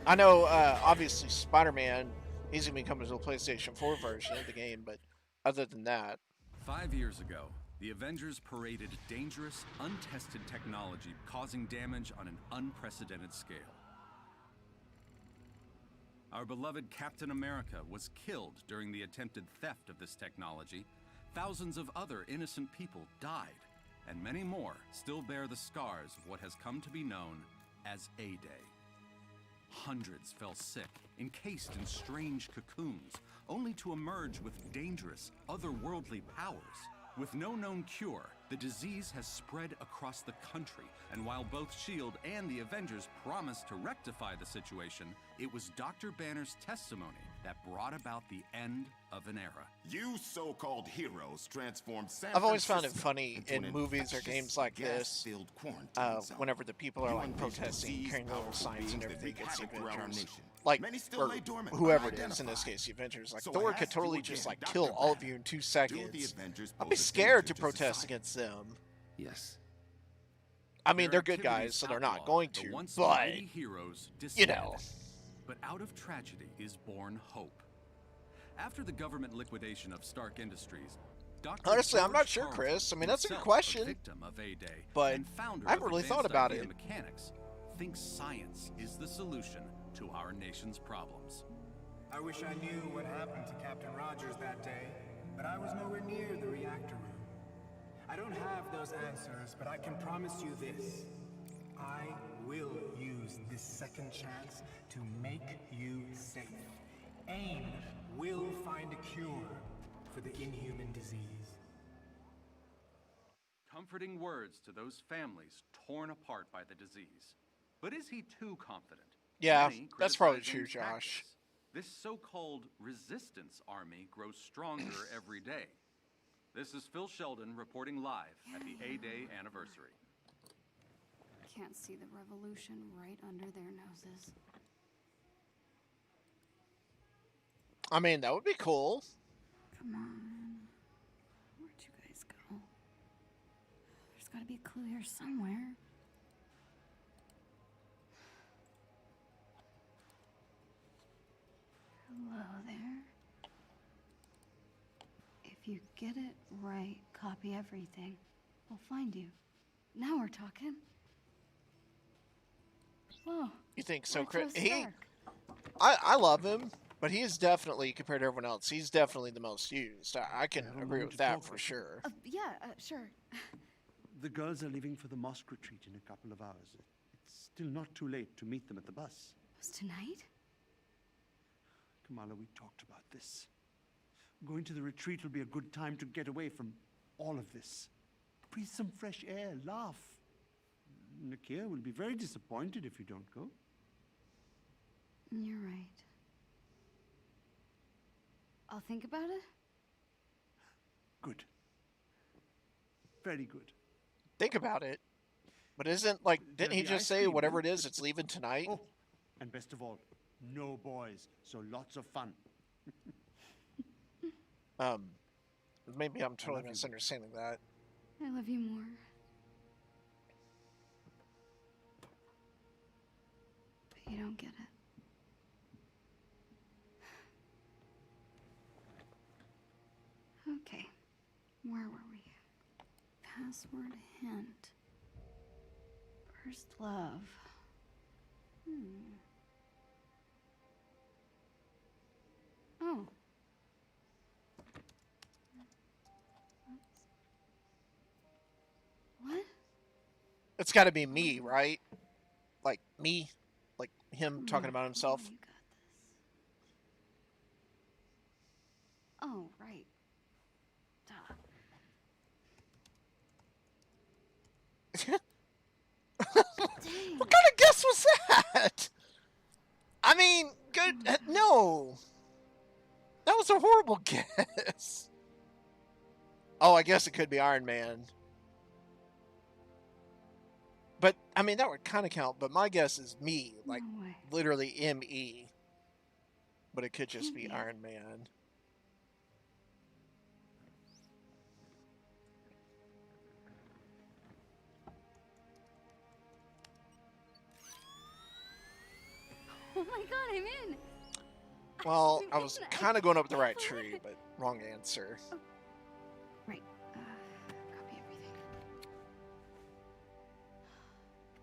I know, obviously, Spider-Man, he's going to be coming to the PlayStation 4 version of the game, but other than that... 5 years ago, the Avengers paraded dangerous, untested technology causing damage on an unprecedented scale. Our beloved Captain America was killed during the attempted theft of this technology. Thousands of other innocent people died, and many more still bear the scars of what has come to be known as A-Day. Hundreds fell sick, encased in strange cocoons, only to emerge with dangerous, otherworldly powers. With no known cure, the disease has spread across the country, and while both S.H.I.E.L.D. and the Avengers promised to rectify the situation, it was Dr. Banner's testimony that brought about the end of an era. You so-called heroes transformed San I've always found it Francisco funny in into movies or games like this, whenever the people are like protesting, carrying little signs and everything against the Avengers. Like, or whoever it is, in this case, the Avengers. Like, Thor could totally just, like, kill all of you in 2 seconds. I'd be scared to protest against them. Yes. I mean, they're good guys, so they're not going to, but, heroes you know. But out of tragedy is born hope. After the government liquidation of Stark Industries, Dr. Honestly, I'm not George sure, Carlton, Chris. I mean, that's a good himself question. Victim of A-Day, But and founder I haven't of really thought Advanced about Idea it. Mechanics, thinks science is the solution to our nation's problems. I wish I knew what happened to Captain Rogers that day, but I was nowhere near the reactor room. I don't have those answers, but I can promise you this. I will use this second chance to make you safe. AIM will find a cure for the inhuman disease. Comforting words to those families torn apart by the disease. But is he too confident? Yeah, Many that's probably criticize true, AIM's Josh. tactics. This so-called resistance army grows stronger every day. This is Phil Sheldon reporting live at the A-Day anniversary. Can't see the revolution right under their noses. I mean, that would be cool. Come on. Where'd you guys go? There's gotta be a clue here somewhere. Hello there. If you get it right, copy everything. We'll find you. Now we're talking. Whoa. You think so, why Chris? Joe Stark? I love him, but he is definitely, compared to everyone else, he's definitely the most used. I can agree with that for sure. Yeah, sure. The girls are leaving for the mosque retreat in a couple of hours. It's still not too late to meet them at the bus. Was tonight? Kamala, we talked about this. Going to the retreat will be a good time to get away from all of this. Breathe some fresh air, laugh. Nakia will be very disappointed if you don't go. You're right. I'll think about it. Good. Very good. Think about it. But isn't, like, didn't he just say whatever it is, it's leaving tonight? Oh, and best of all, no boys, so lots of fun. Maybe I'm totally misunderstanding that. I love you more. But you don't get it. Okay. Where were we? Password hint. First love. Oh. What? It's got to be me, right? Like, me? Like, him talking about himself? You got this. Oh, right. Duh. What kind of guess was that? I mean, good. No. That was a horrible guess. Oh, I guess it could be Iron Man. But, I mean, that would kind of count. But my guess is me. Like, literally M-E. But it could just be Iron Man. Oh my god, I'm in! Well, I was kind of going up the right tree, but wrong answer. Right. Copy everything.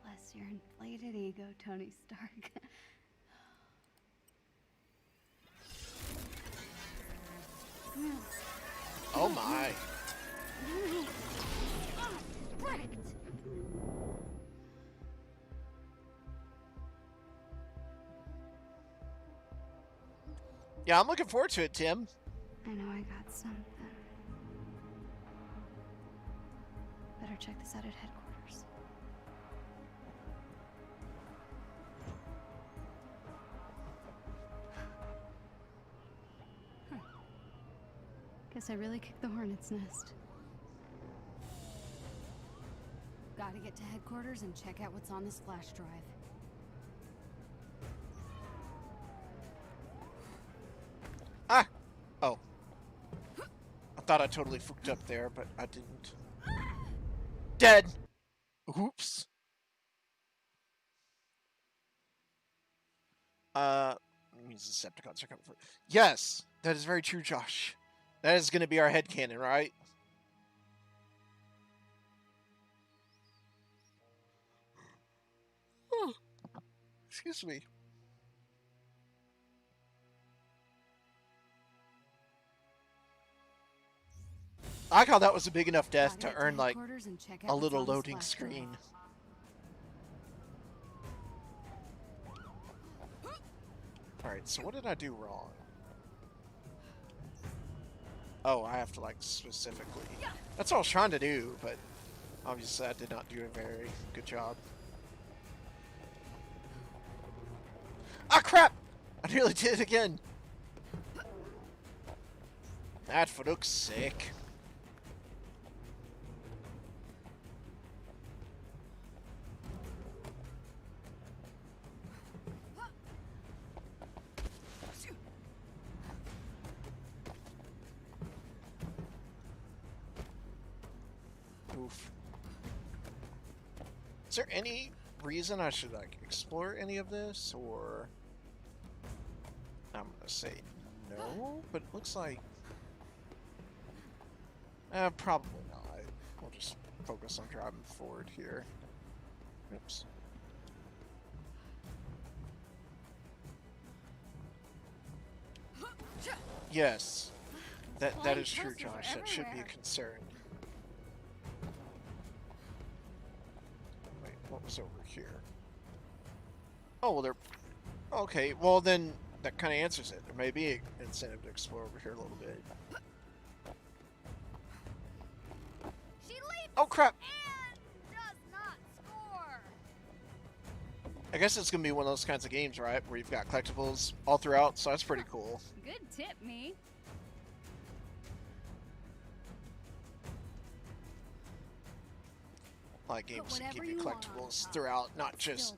Bless your inflated ego, Tony Stark. Oh my. Right. Yeah, I'm looking forward to it, Tim. I know I got something. Better check this out at headquarters. Guess I really kicked the hornet's nest. Gotta get to headquarters and check out what's on this flash drive. Ah! Oh. I thought I totally fucked up there, but I didn't. Dead! Oops. Means Decepticons are coming for. Yes, that is very true, Josh. That is going to be our headcanon, right? Oh, excuse me. I thought that was a big enough death to earn like a little loading screen. Alright, so what did I do wrong? Oh, I have to like specifically... That's what I was trying to do, but obviously I did not do a very good job. Ah, crap! I nearly did it again! That for looks sick. Oof. Is there any reason I should like explore any of this, or I'm gonna say no, but it looks like probably not. We'll just focus on driving forward here. Oops. Yes, that is true, Josh. That should be a concern. Wait, what was over here? Oh, well, they're... Okay, well then, that kind of answers it. There may be an incentive to explore over here a little bit. Oh, crap! Does not score. I guess it's going to be one of those kinds of games, right? Where you've got collectibles all throughout, so that's pretty cool. Good tip, me. Like games that give you collectibles throughout, not just...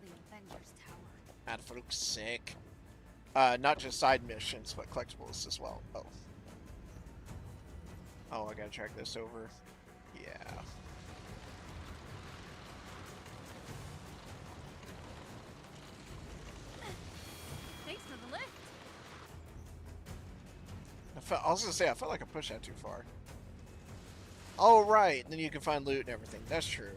That looks sick. Not just side missions, but collectibles as well. Oh. Oh, I gotta track this over. Yeah. Thanks for the lift. I was gonna say, I felt like I pushed that too far. Oh, right. And then you can find loot and everything. That's true.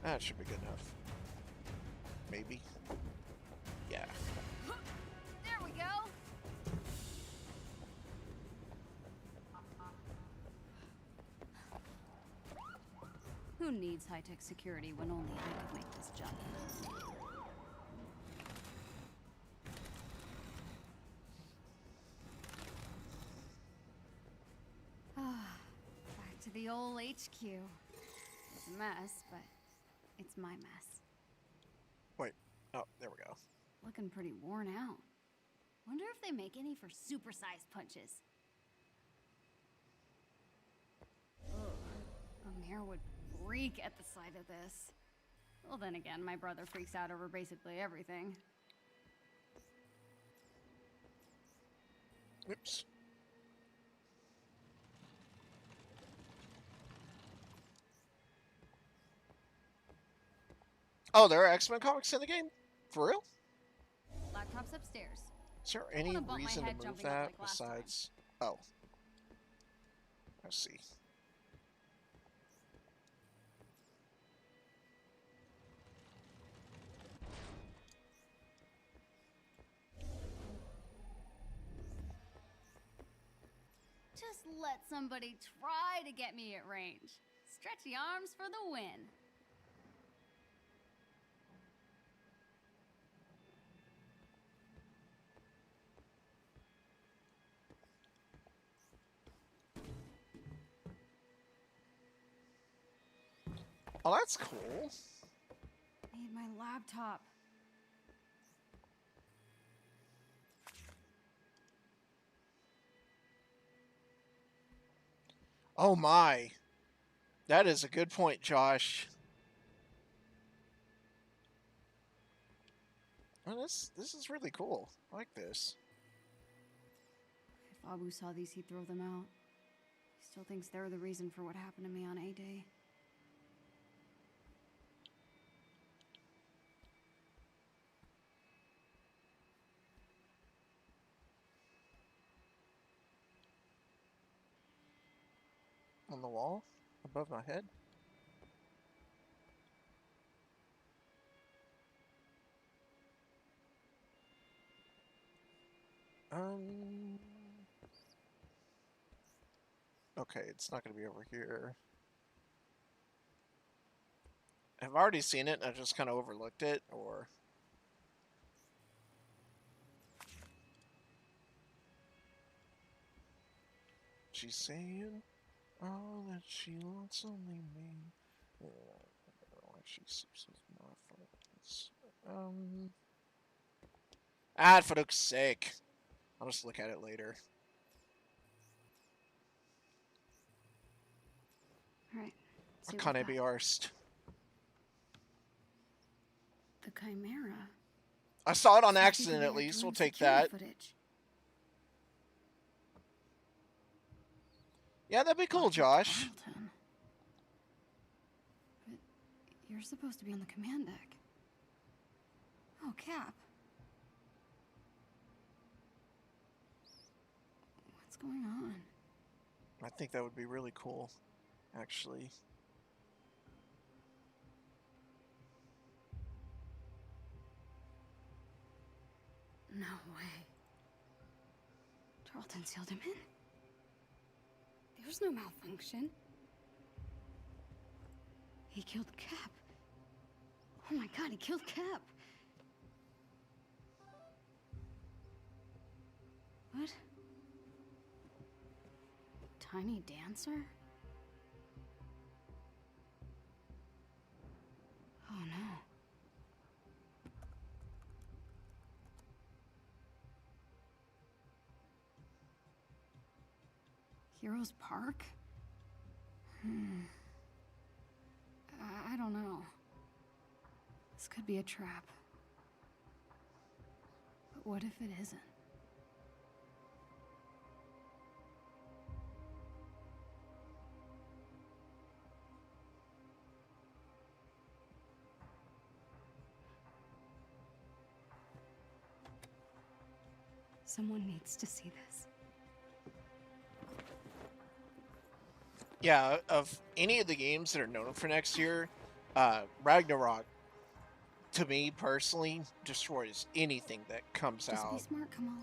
That should be good enough. Maybe. Yeah. There we go. Who needs high-tech security when only I could make this jump? Back to the old HQ. It's a mess, but it's my mess. Wait. Oh, there we go. Looking pretty worn out. Wonder if they make any for supersized punches. Amir would freak at the sight of this. Well, then again, my brother freaks out over basically everything. Oops. Oh, there are X-Men comics in the game? For real? Laptop's upstairs. Is there any reason to move that besides... Oh. Let's see. Just let somebody try to get me at range. Stretchy arms for the win. Oh, that's cool. Need my laptop. Oh my. That is a good point, Josh. Oh, this is really cool. I like this. If Abu saw these, he'd throw them out. Still thinks they're the reason for what happened to me on A-Day. On the wall? Above my head? Okay, it's not going to be over here. I've already seen it and I just kind of overlooked it, or... She's saying, oh, that she wants only me. I don't know why she sleeps with my friends. For fuck's sake. I'll just look at it later. Alright. Can I be arsed? The Chimera. I saw it on accident at least. We'll take that. Footage. Yeah, that'd be cool, Josh. Tarleton. But you're supposed to be on the command deck. Oh, Cap. What's going on? I think that would be really cool, actually. No way. Tarleton sealed him in? There's no malfunction. He killed Cap. Oh my god, he killed Cap. What? Tiny dancer? Oh no. Heroes Park? I don't know. This could be a trap. But what if it isn't? Someone needs to see this. Yeah, of any of the games that are known for next year, Ragnarok, to me personally, destroys anything that comes Just out. be smart, Kamala.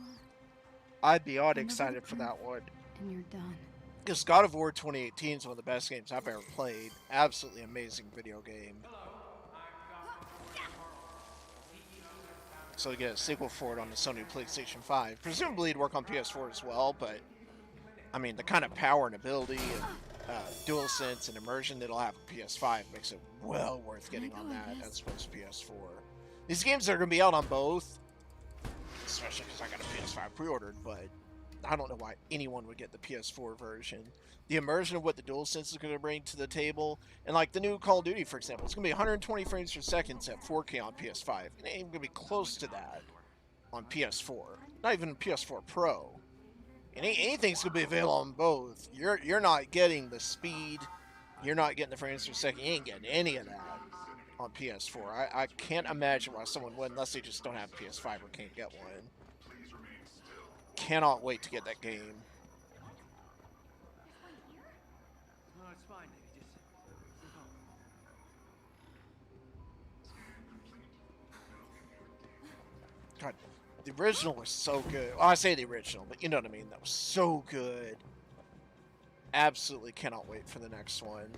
I'd be odd excited for that one. And you're done. Because God of War 2018 is one of the best games I've ever played. Absolutely amazing video game. So to get a sequel for it on the Sony PlayStation 5, presumably it'd work on PS4 as well, but I mean the kind of power and ability and DualSense and immersion that'll have a PS5 makes it well worth getting on that as opposed to PS4. These games are going to be out on both, especially because I got a PS5 pre-ordered, but I don't know why anyone would get the PS4 version. The immersion of what the DualSense is going to bring to the table, and like the new Call of Duty, for example, it's going to be 120 frames per second at 4K on PS5. It ain't even going to be close to that on PS4. Not even PS4 Pro. And anything's going to be available on both. You're not getting the speed. You're not getting the frames per second. You ain't getting any of that on PS4. I can't imagine why someone would, unless they just don't have a PS5 or can't get one. Cannot wait to get that game. No, it's fine. Just God, the original was so good. Well, I say the original, but you know what I mean. That was so good. Absolutely cannot wait for the next one.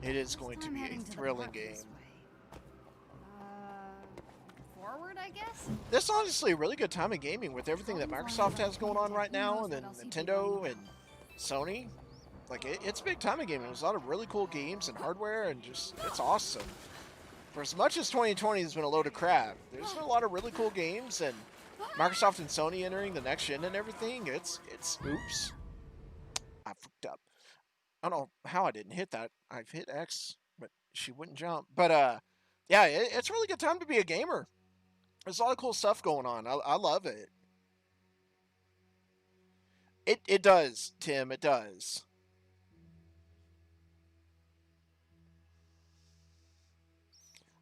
It is going to be a thrilling game. Forward, I guess? This is honestly a really good time of gaming with everything that Microsoft has going on right now, and then Nintendo and Sony. Like, it's a big time of gaming. There's a lot of really cool games and hardware, and just, it's awesome. For as much as 2020 has been a load of crap, there's been a lot of really cool games, and Microsoft and Sony entering the next gen and everything, it's oops. I fucked up. I don't know how I didn't hit that. I've hit X, but she wouldn't jump. But, yeah, it's a really good time to be a gamer. There's a lot of cool stuff going on. I love it. It does, Tim. It does.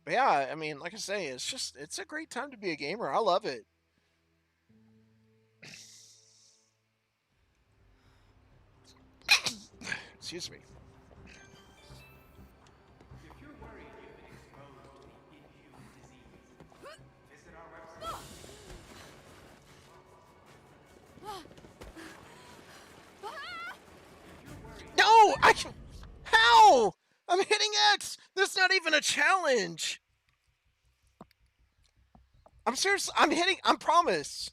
But yeah, I mean, like I say, it's a great time to be a gamer. I love it. Excuse me. If you're worried you've been exposed to the inhuman disease, visit our website. No! I can... How? I'm hitting X! That's not even a challenge! I'm serious. I'm promise.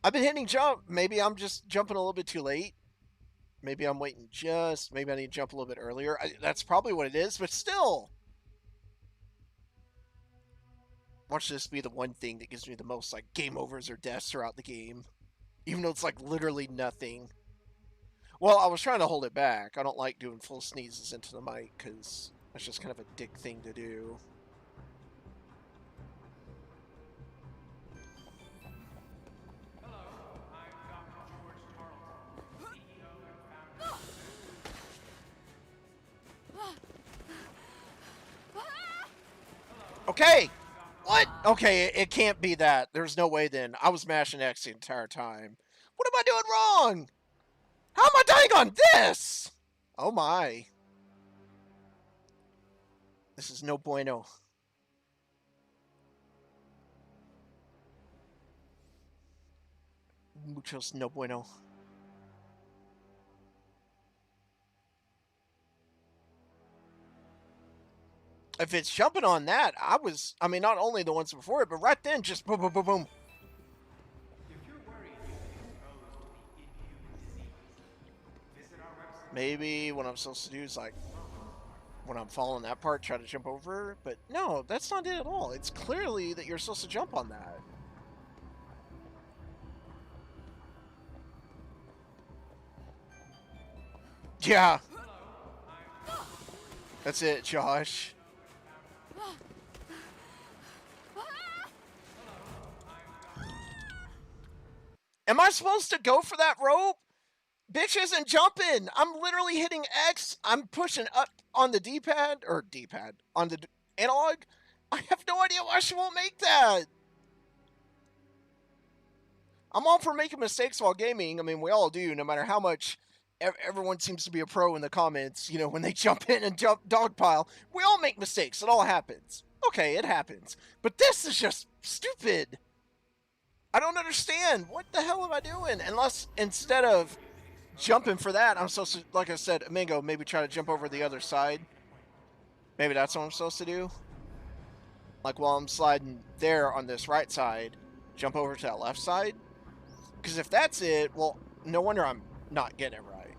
I've been hitting jump. Maybe I'm just jumping a little bit too late. Maybe I'm waiting maybe I need to jump a little bit earlier. That's probably what it is, but still. Watch this be the one thing that gives me the most, like, game overs or deaths throughout the game. Even though it's, like, literally nothing. Well, I was trying to hold it back. I don't like doing full sneezes into the mic, because that's just kind of a dick thing to do. Okay! What? Okay, it can't be that. There's no way then. I was mashing X the entire time. What am I doing wrong? How am I dying on this? Oh my. This is no bueno. Muchos no bueno. If it's jumping on that, I mean, not only the ones before it, but right then, just boom, boom, boom, boom. Maybe what I'm supposed to do is, like, when I'm following that part, try to jump over. But no, that's not it at all. It's clearly that you're supposed to jump on that. Yeah. That's it, Josh. Am I supposed to go for that rope? Bitch isn't jumping. I'm literally hitting X. I'm pushing up on the D-pad, on the analog. I have no idea why she won't make that. I'm all for making mistakes while gaming. I mean, we all do, no matter how much everyone seems to be a pro in the comments. You know, when they jump in and jump dogpile, we all make mistakes. It all happens. Okay, it happens. But this is just stupid. I don't understand. What the hell am I doing? Unless, instead of jumping for that, I'm supposed to, like I said, Mingo, maybe try to jump over the other side. Maybe that's what I'm supposed to do. Like, while I'm sliding there on this right side, jump over to that left side. Because if that's it, well, no wonder I'm not getting it right.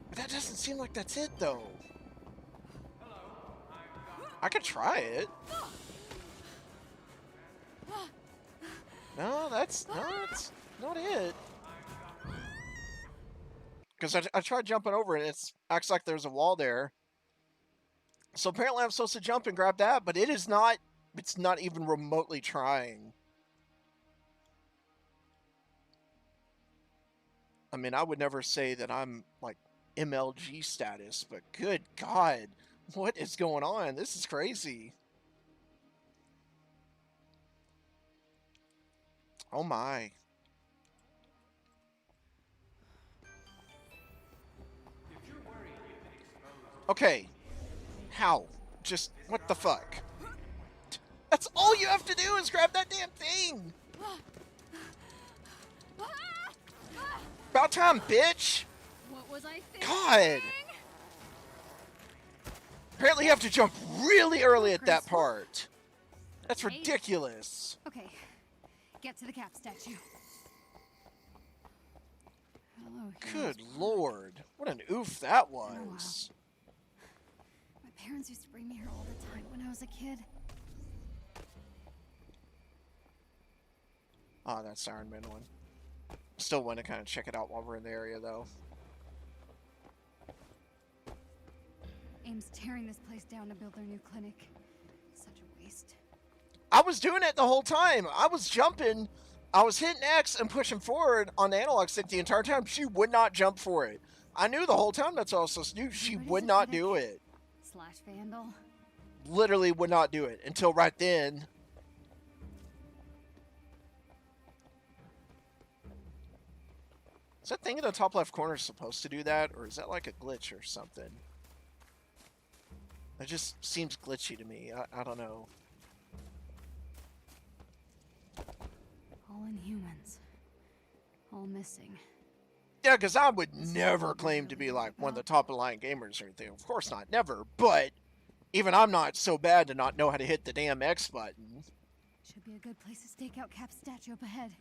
But that doesn't seem like that's it, though. I could try it. No, that's not it. Because I tried jumping over and it acts like there's a wall there. So apparently I'm supposed to jump and grab that, but it is not. It's not even remotely trying. I mean, I would never say that I'm like MLG status, but good God, what is going on? This is crazy. Oh my. Okay. How? Just, what the fuck? That's all you have to do is grab that damn thing! About time, bitch! What was I thinking? God! Apparently you have to jump really early at that part. That's ridiculous. Okay, get to the cap statue. Hello, Good lord. What an oof that was. My parents used to bring me here all the time when I was a kid. Oh, that's the Iron Man one. Still want to kind of check it out while we're in the area, though. AIM's tearing this place down to build their new clinic. Such a waste. I was doing it the whole time. I was jumping. I was hitting X and pushing forward on the analog stick the entire time. She would not jump for it. I knew the whole time that's all I was supposed to do. She would not do it. Slash vandal. Literally would not do it until right then. Is that thing in the top left corner supposed to do that? Or is that like a glitch or something? It just seems glitchy to me. I don't know. All Inhumans. All missing. Yeah, because I would never claim to be like one of the top of the line gamers or anything. Of course not, never. But even I'm not so bad to not know how to hit the damn X button. Should be a good place to stake out Cap's statue up ahead.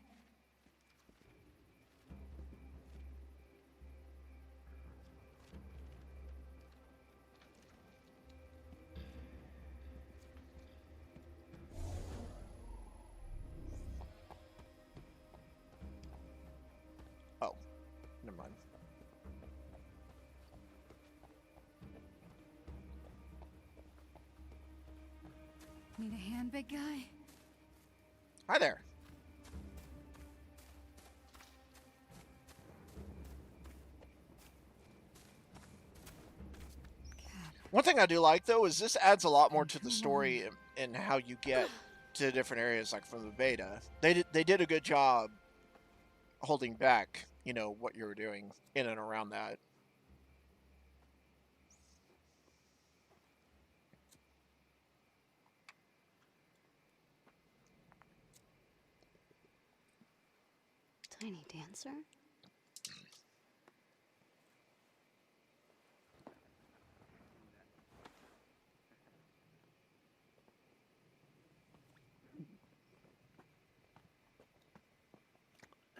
Oh, never mind. Need a hand, big guy? Hi there. One thing I do like, though, is this adds a lot more to the story and how you get to different areas, like from the beta. They did a good job holding back, you know, what you were doing in and around that. Tiny dancer?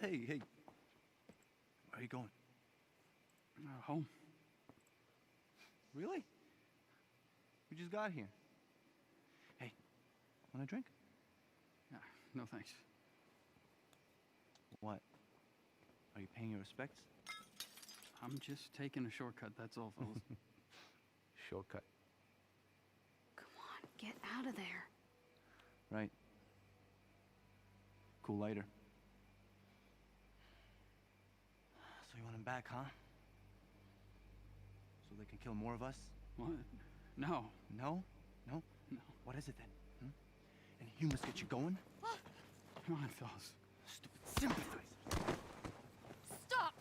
Hey, hey. Where are you going? Home. Really? We just got here. Hey, want a drink? No thanks. What? Are you paying your respects? I'm just taking a shortcut, that's all, fellas. Shortcut. Come on, get out of there. Right. Cool later. So you want him back, huh? So they can kill more of us? What? No. No? No? No. What is it then? Hmm? And humans get you going? Come on, fellas. Stupid sympathizer. Stop!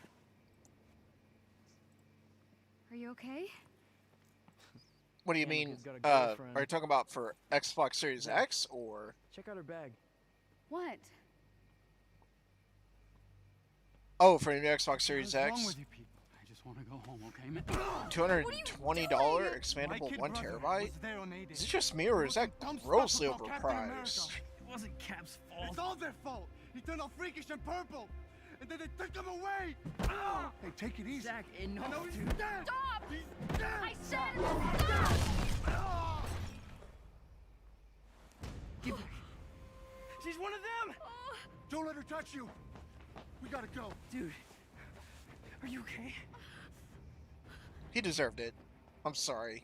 Are you okay? What do you mean? Are you talking about for Xbox Series X or? Check out her bag. What? Oh, for your new Xbox Series What's X? wrong with you people? I just want to go home, okay, man? $220 expandable 1 terabyte? Is it just me or is that grossly overpriced? It wasn't Cap's fault. It's all their fault. He turned all freakish and purple, and then they took him away. Hey, take it easy. Zach, enough, No, he's dude. dead. Stop! He's dead. I said stop! Give her. She's one of them! Don't let her touch you. We gotta go. Dude, are you okay? He deserved it. I'm sorry.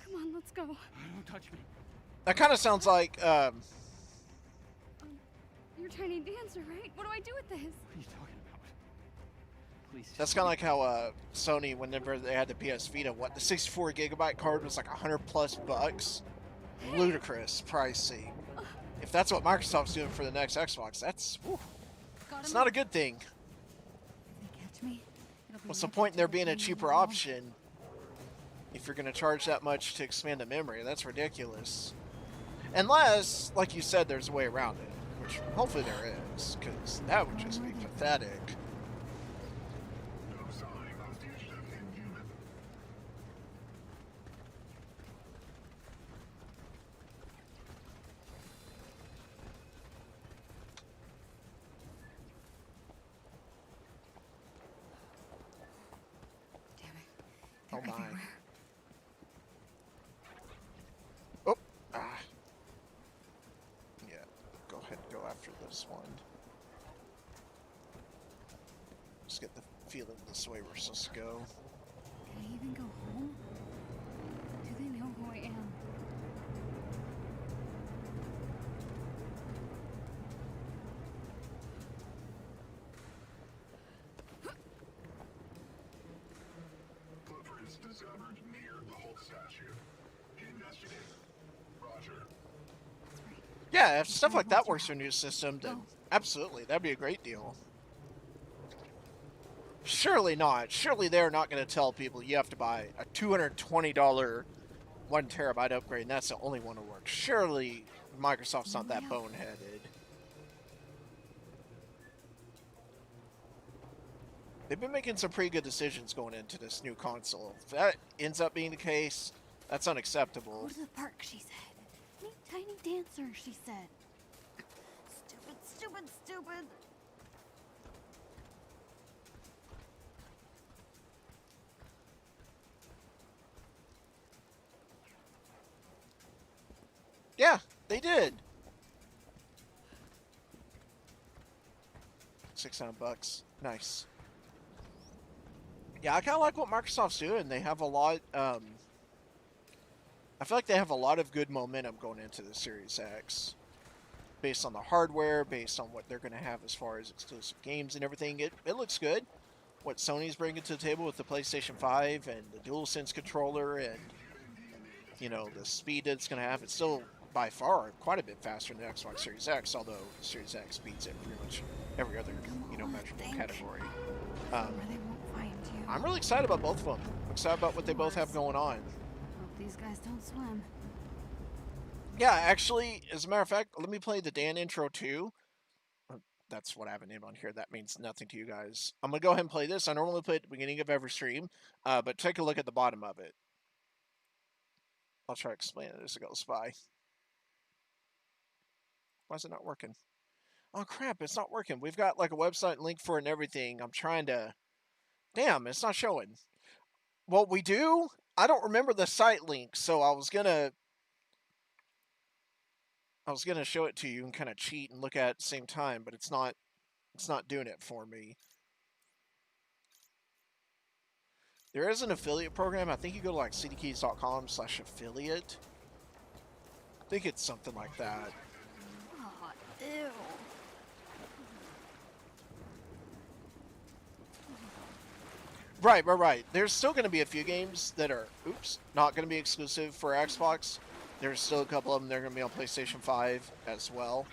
Come on, let's go. Don't touch me. That kind of sounds like, You're Tiny Dancer, right? What do I do with this? What are you talking about? Please. that's kind of like how, Sony, whenever they had the PS Vita, the 64 gigabyte card was like $100+. Ludicrous pricing. If that's what Microsoft's doing for the next Xbox, that's, it's not a good thing. If they catch me, it'll be What's the like point in there the being a game cheaper wall. option if you're going to charge that much to expand the memory? That's ridiculous. Unless, like you said, there's a way around it, which hopefully there is, because that would just be pathetic. Oh my. Oh. Ah. Yeah. Go ahead and go after this one. Just get the feeling this is the way we're supposed to go. Can I even go home? Do they know who I am? Yeah, if stuff like that works for a new system, then absolutely, that'd be a great deal. Surely not. Surely they're not going to tell people you have to buy a $220 1 terabyte upgrade, and that's the only one to work. Surely Microsoft's not that boneheaded. They've been making some pretty good decisions going into this new console. If that ends up being the case, that's unacceptable. Go to the park, she said. Meet Tiny Dancer, she said. Stupid, stupid, stupid. Yeah, they did. $600. Nice. Yeah, I kind of like what Microsoft's doing. They have a lot, I feel like they have a lot of good momentum going into the Series X. Based on the hardware, based on what they're going to have as far as exclusive games and everything. It looks good. What Sony's bringing to the table with the PlayStation 5 and the DualSense controller and, you know, the speed that it's going to have. It's still, by far, quite a bit faster than the Xbox Series X, although the Series X beats it pretty much every other, you know, measurable category. I'm really excited about both of them. I'm excited about what they both have going on. Hope these guys don't swim. Yeah, actually, as a matter of fact, let me play the Dan intro too. That's what I have a name on here. That means nothing to you guys. I'm going to go ahead and play this. I normally play it at the beginning of every stream, but take a look at the bottom of it. I'll try to explain it as it goes by. Why is it not working? Oh, crap, it's not working. We've got like a website link for it and everything. I'm trying to... Damn, it's not showing. Well, we do. I don't remember the site link, so I was gonna show it to you and kind of cheat and look at it at the same time, but it's not doing it for me. There is an affiliate program. I think you go to like cdkeys.com/affiliate. I think it's something like that. Oh, ew. Right. There's still going to be a few games that are, not going to be exclusive for Xbox. There's still a couple of them that are going to be on PlayStation 5 as well.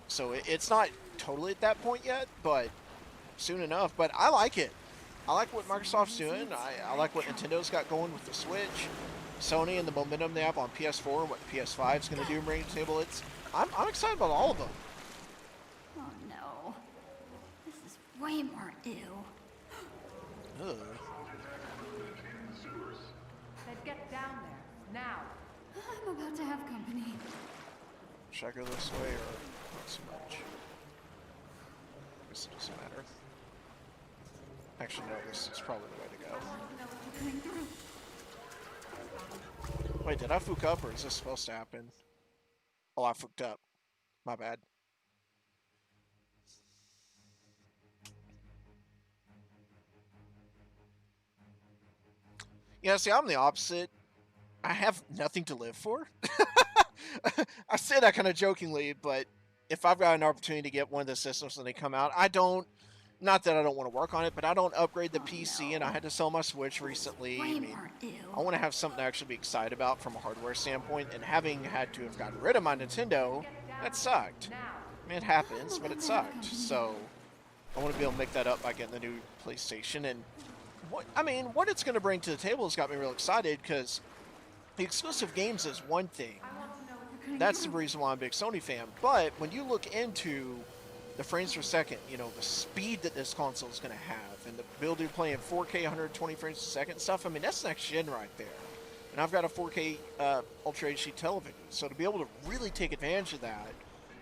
So it's not totally at that point yet, but soon enough. But I like it. I like what Microsoft's doing. I like what Nintendo's got going with the Switch. Sony and the momentum they have on PS4 and what the PS5 is going to do bring to the table. I'm excited about all of them. Oh no. This is way more ew. Ugh. Then get down there, now. I'm about to have company. Should I go this way or not so much? I guess it doesn't matter. Actually, no, this is probably the way to go. Wait, did I fook up or is this supposed to happen? Oh, I fooked up. My bad. Yeah, see, I'm the opposite. I have nothing to live for. I say that kind of jokingly, but if I've got an opportunity to get one of the systems when they come out, I don't, not that I don't want to work on it, but I don't upgrade the PC, and I had to sell my Switch recently. I mean, I want to have something to actually be excited about from a hardware standpoint, and having had to have gotten rid of my Nintendo, that sucked. I mean, it happens, but it sucked. So I want to be able to make that up by getting the new PlayStation, and what it's going to bring to the table has got me real excited, because the exclusive games is one thing. That's the reason why I'm a big Sony fan. But when you look into the frames per second, you know, the speed that this console is going to have, and the ability to play in 4K 120 frames per second stuff, I mean, that's next gen right there. And I've got a 4K Ultra HD television, so to be able to really take advantage of that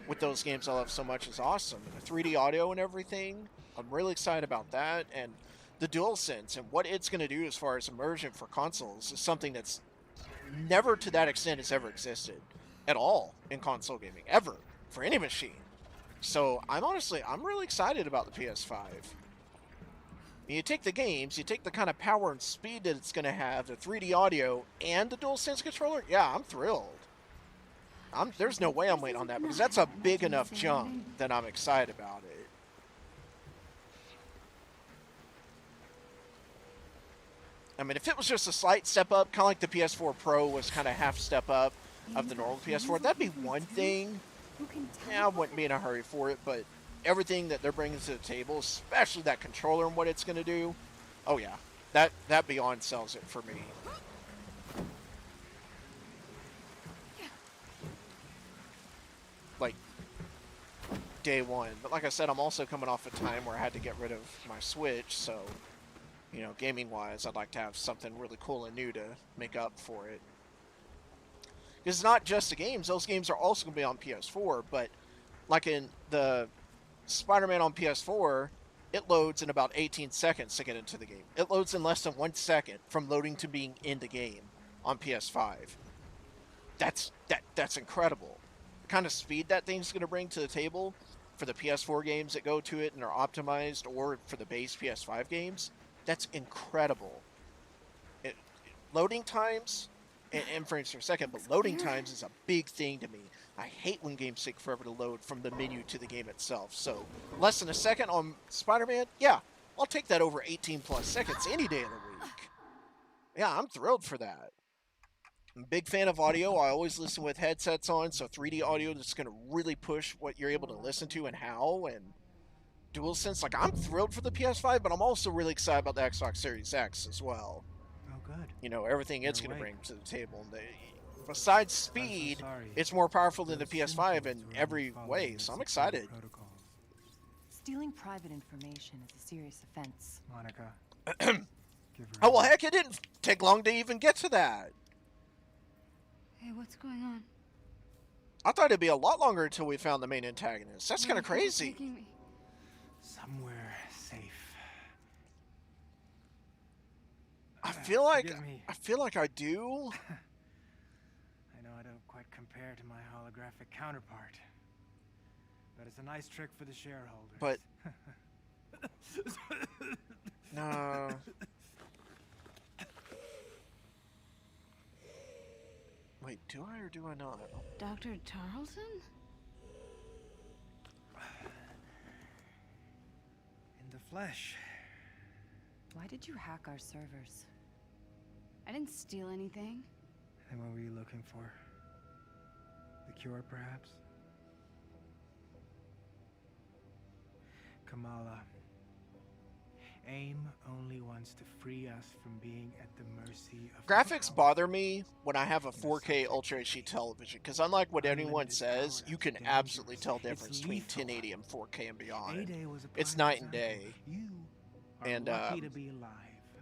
with those games I love so much is awesome. And the 3D audio and everything, I'm really excited about that. And the DualSense and what it's going to do as far as immersion for consoles is something that's never to that extent has ever existed at all in console gaming, ever, for any machine. So I'm really excited about the PS5. You take the games, you take the kind of power and speed that it's going to have, the 3D audio, and the DualSense controller, yeah, I'm thrilled. There's no way I'm waiting on that, because that's a big enough jump that I'm excited about it. I mean, if it was just a slight step up, kind of like the PS4 Pro was kind of half step up of the normal PS4, that'd be one thing. who can Yeah, I wouldn't be in a hurry for it, but everything that they're bringing to the table, especially that controller and what it's going to do, oh yeah, that beyond sells it for me. Like, day one. But like I said, I'm also coming off a time where I had to get rid of my Switch, so, you know, gaming-wise, I'd like to have something really cool and new to make up for it. It's not just the games. Those games are also going to be on PS4, but like in the Spider-Man on PS4, it loads in about 18 seconds to get into the game. It loads in less than 1 second from loading to being in the game on PS5. That's incredible. The kind of speed that thing's going to bring to the table for the PS4 games that go to it and are optimized, or for the base PS5 games, that's incredible. Loading times, and frames per second, but loading times is a big thing to me. I hate when games take forever to load from the menu to the game itself. So, less than a second on Spider-Man, yeah, I'll take that over 18 plus seconds any day of the week. Yeah, I'm thrilled for that. I'm a big fan of audio. I always listen with headsets on, so 3D audio is going to really push what you're able to listen to and how, and DualSense. Like, I'm thrilled for the PS5, but I'm also really excited about the Xbox Series X as well. Oh, good. You know, everything it's going to bring to the table. Besides speed, it's more powerful than the PS5 in every way, so I'm excited. Stealing private information is a serious offense. Monica. Oh, well, heck, it didn't take long to even get to that. Hey, what's going on? I thought it'd be a lot longer until we found the main antagonist. That's kind of crazy. Somewhere safe. I feel like I do. I know I don't quite compare to my holographic counterpart, but it's a nice trick for the shareholders. But no. Wait, do I or do I not? Dr. Tarleton? In the flesh. Why did you hack our servers? I didn't steal anything. And what were you looking for? The cure, perhaps? Kamala, AIM only wants to free us from being at the mercy of graphics bother me when I have a 4K Ultra HD television, because unlike what anyone says, you can absolutely tell the difference between 1080 and 4K and beyond. It's night and day. And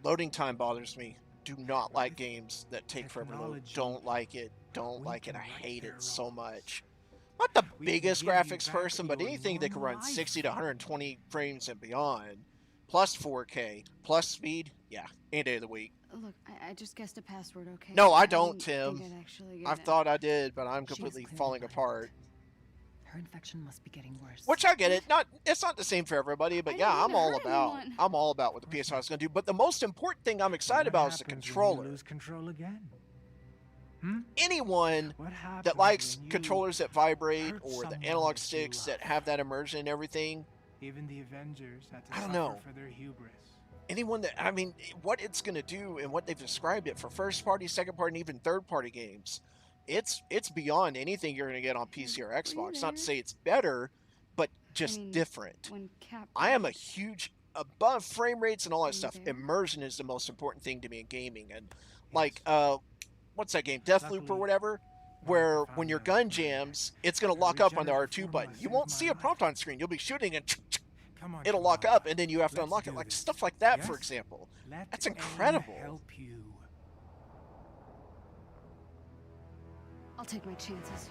loading time bothers me. Do not like games that take forever to load. Don't like it. Don't like it. I hate it so much. Not the biggest graphics person, but anything that can run 60 to 120 frames and beyond, plus 4K, plus speed, yeah, any day of the week. Look, I just guessed a password, okay? No, I don't, Tim. I thought I did, but I'm completely falling apart. Her infection must be getting worse. Which I get it. It's not the same for everybody, but yeah, I'm all about what the PS5 is going to do. But the most important thing I'm excited about is the controller. Lose control again? Anyone that likes controllers that vibrate or the analog sticks that have that immersion and everything, even the Avengers had to I don't know. for their hubris. Anyone that, I mean, what it's going to do and what they've described it for first party, second party, and even third party games, it's beyond anything you're going to get on PC or Xbox. Not to say it's better, but just different. I am a huge, above frame rates and all that stuff, immersion is the most important thing to me in gaming. And like, what's that game, Deathloop or whatever, where when your gun jams, it's going to lock up on the R2 button. You won't see a prompt on screen. You'll be shooting and it'll lock up, and then you have to unlock it. Like stuff like that, for example. That's incredible. I'll take my chances.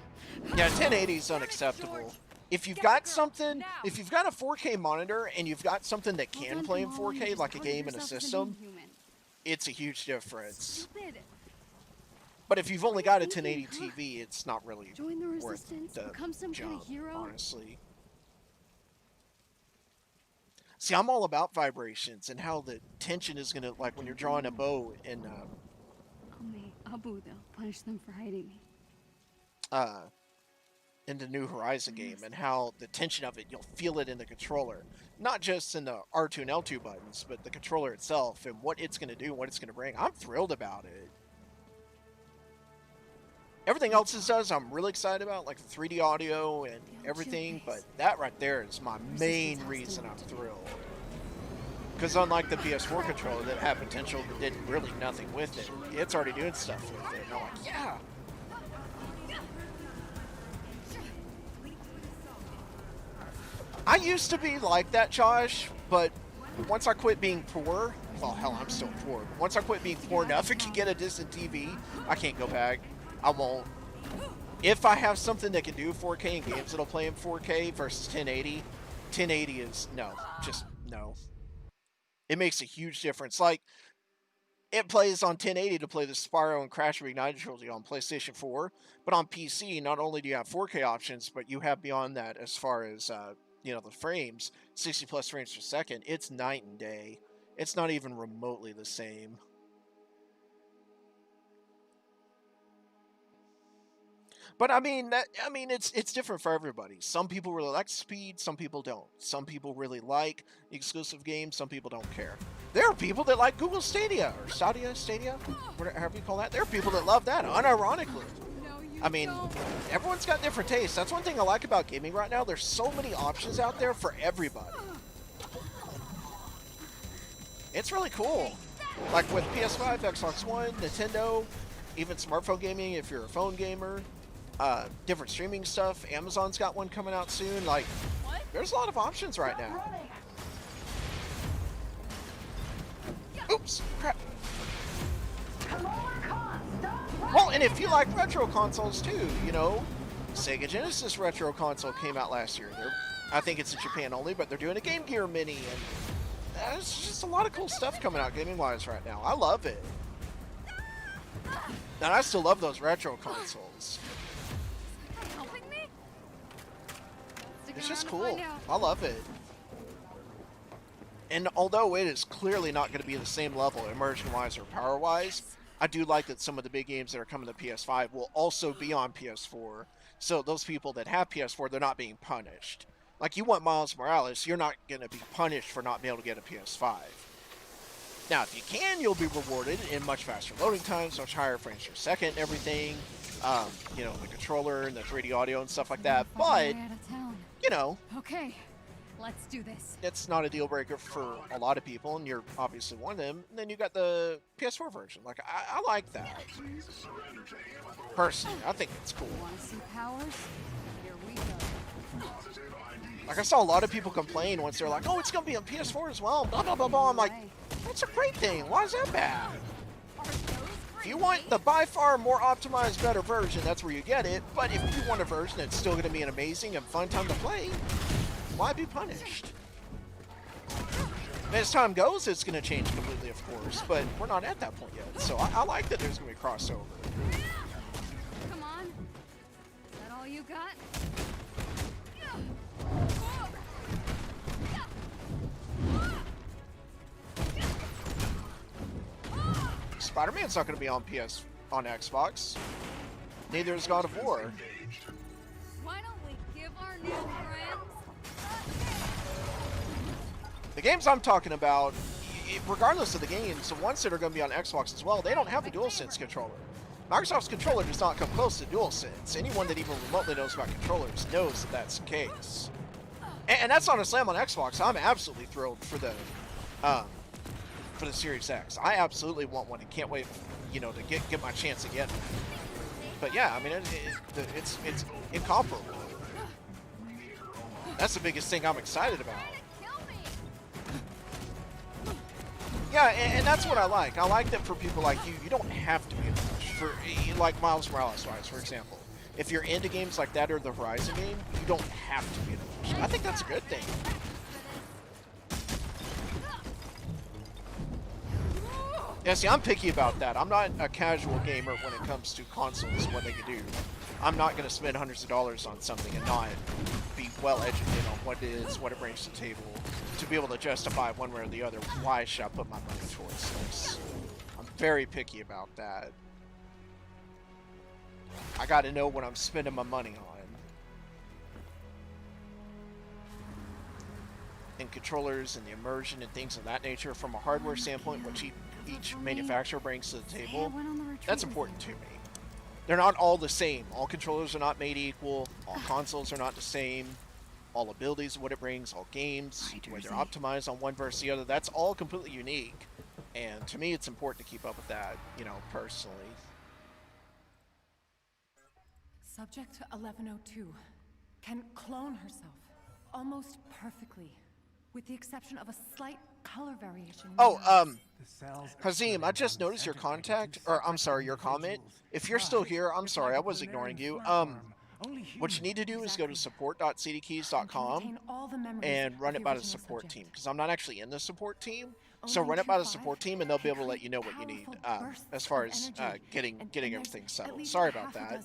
Yeah, 1080 is unacceptable. If you've got something, if you've got a 4K monitor and you've got something that can play in 4K, like a game in a system, it's a huge difference. But if you've only got a 1080 TV, it's not really worth the jump, honestly. See, I'm all about vibrations and how the tension is going to, like when you're drawing a bow in Abu, they'll punish them for hiding me. In the New Horizon game, and how the tension of it, you'll feel it in the controller. Not just in the R2 and L2 buttons, but the controller itself and what it's going to do, what it's going to bring. I'm thrilled about it. Everything else it does, I'm really excited about, like the 3D audio and everything, but that right there is my main reason I'm thrilled. Because unlike the PS4 controller that had potential but did really nothing with it, it's already doing stuff with it. And I'm like, yeah. I used to be like that, Josh, but once I quit being poor, well, hell, I'm still poor, but once I quit being poor enough and can get a decent TV, I can't go back. I won't. If I have something that can do 4K in games that'll play in 4K versus 1080, 1080 is no, just no. It makes a huge difference. Like, it plays on 1080 to play the Spyro and Crash Reignited trilogy on PlayStation 4, but on PC, not only do you have 4K options, but you have beyond that as far as, you know, the frames, 60 plus frames per second. It's night and day. It's not even remotely the same. But I mean, it's different for everybody. Some people really like speed, some people don't. Some people really like exclusive games, some people don't care. There are people that like Google Stadia, or Stadia, whatever you call that. There are people that love that, unironically. I mean, everyone's got different tastes. That's one thing I like about gaming right now. There's so many options out there for everybody. It's really cool. Like with PS5, Xbox One, Nintendo, even smartphone gaming if you're a phone gamer. Different streaming stuff. Amazon's got one coming out soon. Like, there's a lot of options right now. Oops, crap. Well, and if you like retro consoles too, you know, Sega Genesis retro console came out last year. I think it's in Japan only, but they're doing a Game Gear Mini, and there's just a lot of cool stuff coming out gaming-wise right now. I love it. And I still love those retro consoles. It's just cool. I love it. And although it is clearly not going to be the same level immersion-wise or power-wise, I do like that some of the big games that are coming to PS5 will also be on PS4. So those people that have PS4, they're not being punished. Like, you want Miles Morales, you're not going to be punished for not being able to get a PS5. Now, if you can, you'll be rewarded in much faster loading times, much higher frames per second and everything. You know, the controller and the 3D audio and stuff like that. But, you know. Okay, let's do this. It's not a deal breaker for a lot of people, and you're obviously one of them. And then you got the PS4 version. Like, I like that. Personally, I think it's cool. Want to see powers? Here we go. Like, I saw a lot of people complain once they're like, oh, it's going to be on PS4 as well, blah, blah, blah, blah. I'm like, that's a great thing. Why is that bad? If you want the by far more optimized, better version, that's where you get it. But if you want a version that's still going to be an amazing and fun time to play, why be punished? And as time goes, it's going to change completely, of course, but we're not at that point yet. So I like that there's going to be crossover. Come on. Is that all you got? Spider-Man's not going to be on Xbox. Neither is God of War. Why don't we give our new friends? The games I'm talking about, regardless of the games, the ones that are going to be on Xbox as well, they don't have a DualSense controller. Microsoft's controller does not come close to DualSense. Anyone that even remotely knows about controllers knows that that's the case. And that's not a slam on Xbox. I'm absolutely thrilled for the Series X. I absolutely want one and can't wait, you know, to get my chance again. But yeah, I mean, it's incomparable. That's the biggest thing I'm excited about. Yeah, and that's what I like. I like that for people like you don't have to be in a rush. For, like Miles Morales, for example. If you're into games like that or the Horizon game, you don't have to be in a rush. I think that's a good thing. Yeah, see, I'm picky about that. I'm not a casual gamer when it comes to consoles and what they can do. I'm not going to spend hundreds of dollars on something and not be well educated on what it is, what it brings to the table, to be able to justify one way or the other why should I put my money towards this. I'm very picky about that. I got to know what I'm spending my money on. And controllers and the immersion and things of that nature from a hardware standpoint, which each manufacturer brings to the table, that's important to me. they're not all the same. All controllers are not made equal. All consoles are not the same. All abilities, what it brings, all games, the way they're optimized on one versus the other, that's all completely unique. And to me, it's important to keep up with that, you know, personally. Subject 1102 can clone herself almost perfectly, with the exception of a slight color variation. Oh, Hazim, I just noticed your contact, or I'm sorry, your comment. If you're still here, I'm sorry, I was ignoring you. What you need to do is go to support.cdkeys.com and run it by the support team, because I'm not actually in the support team. So run it by the support team, and they'll be able to let you know what you need as far as getting everything settled. Sorry about that.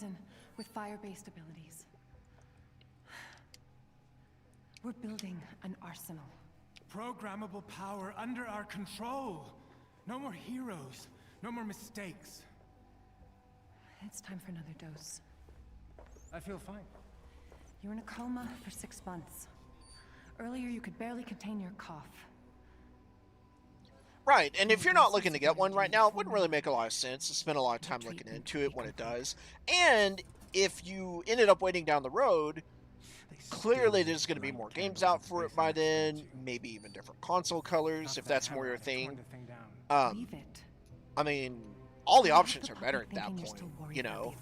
With fire-based abilities. We're building an arsenal. Programmable power under our control. No more heroes. No more mistakes. It's time for another dose. I feel fine. You were in a coma for 6 months. Earlier, you could barely contain your cough. Right, and if you're not looking to get one right now, it wouldn't really make a lot of sense to spend a lot of time looking into it when it does. And if you ended up waiting down the road, clearly there's going to be more games out for it by then, maybe even different console colors, if that's more your thing. I mean, all the options are better at that point, you know.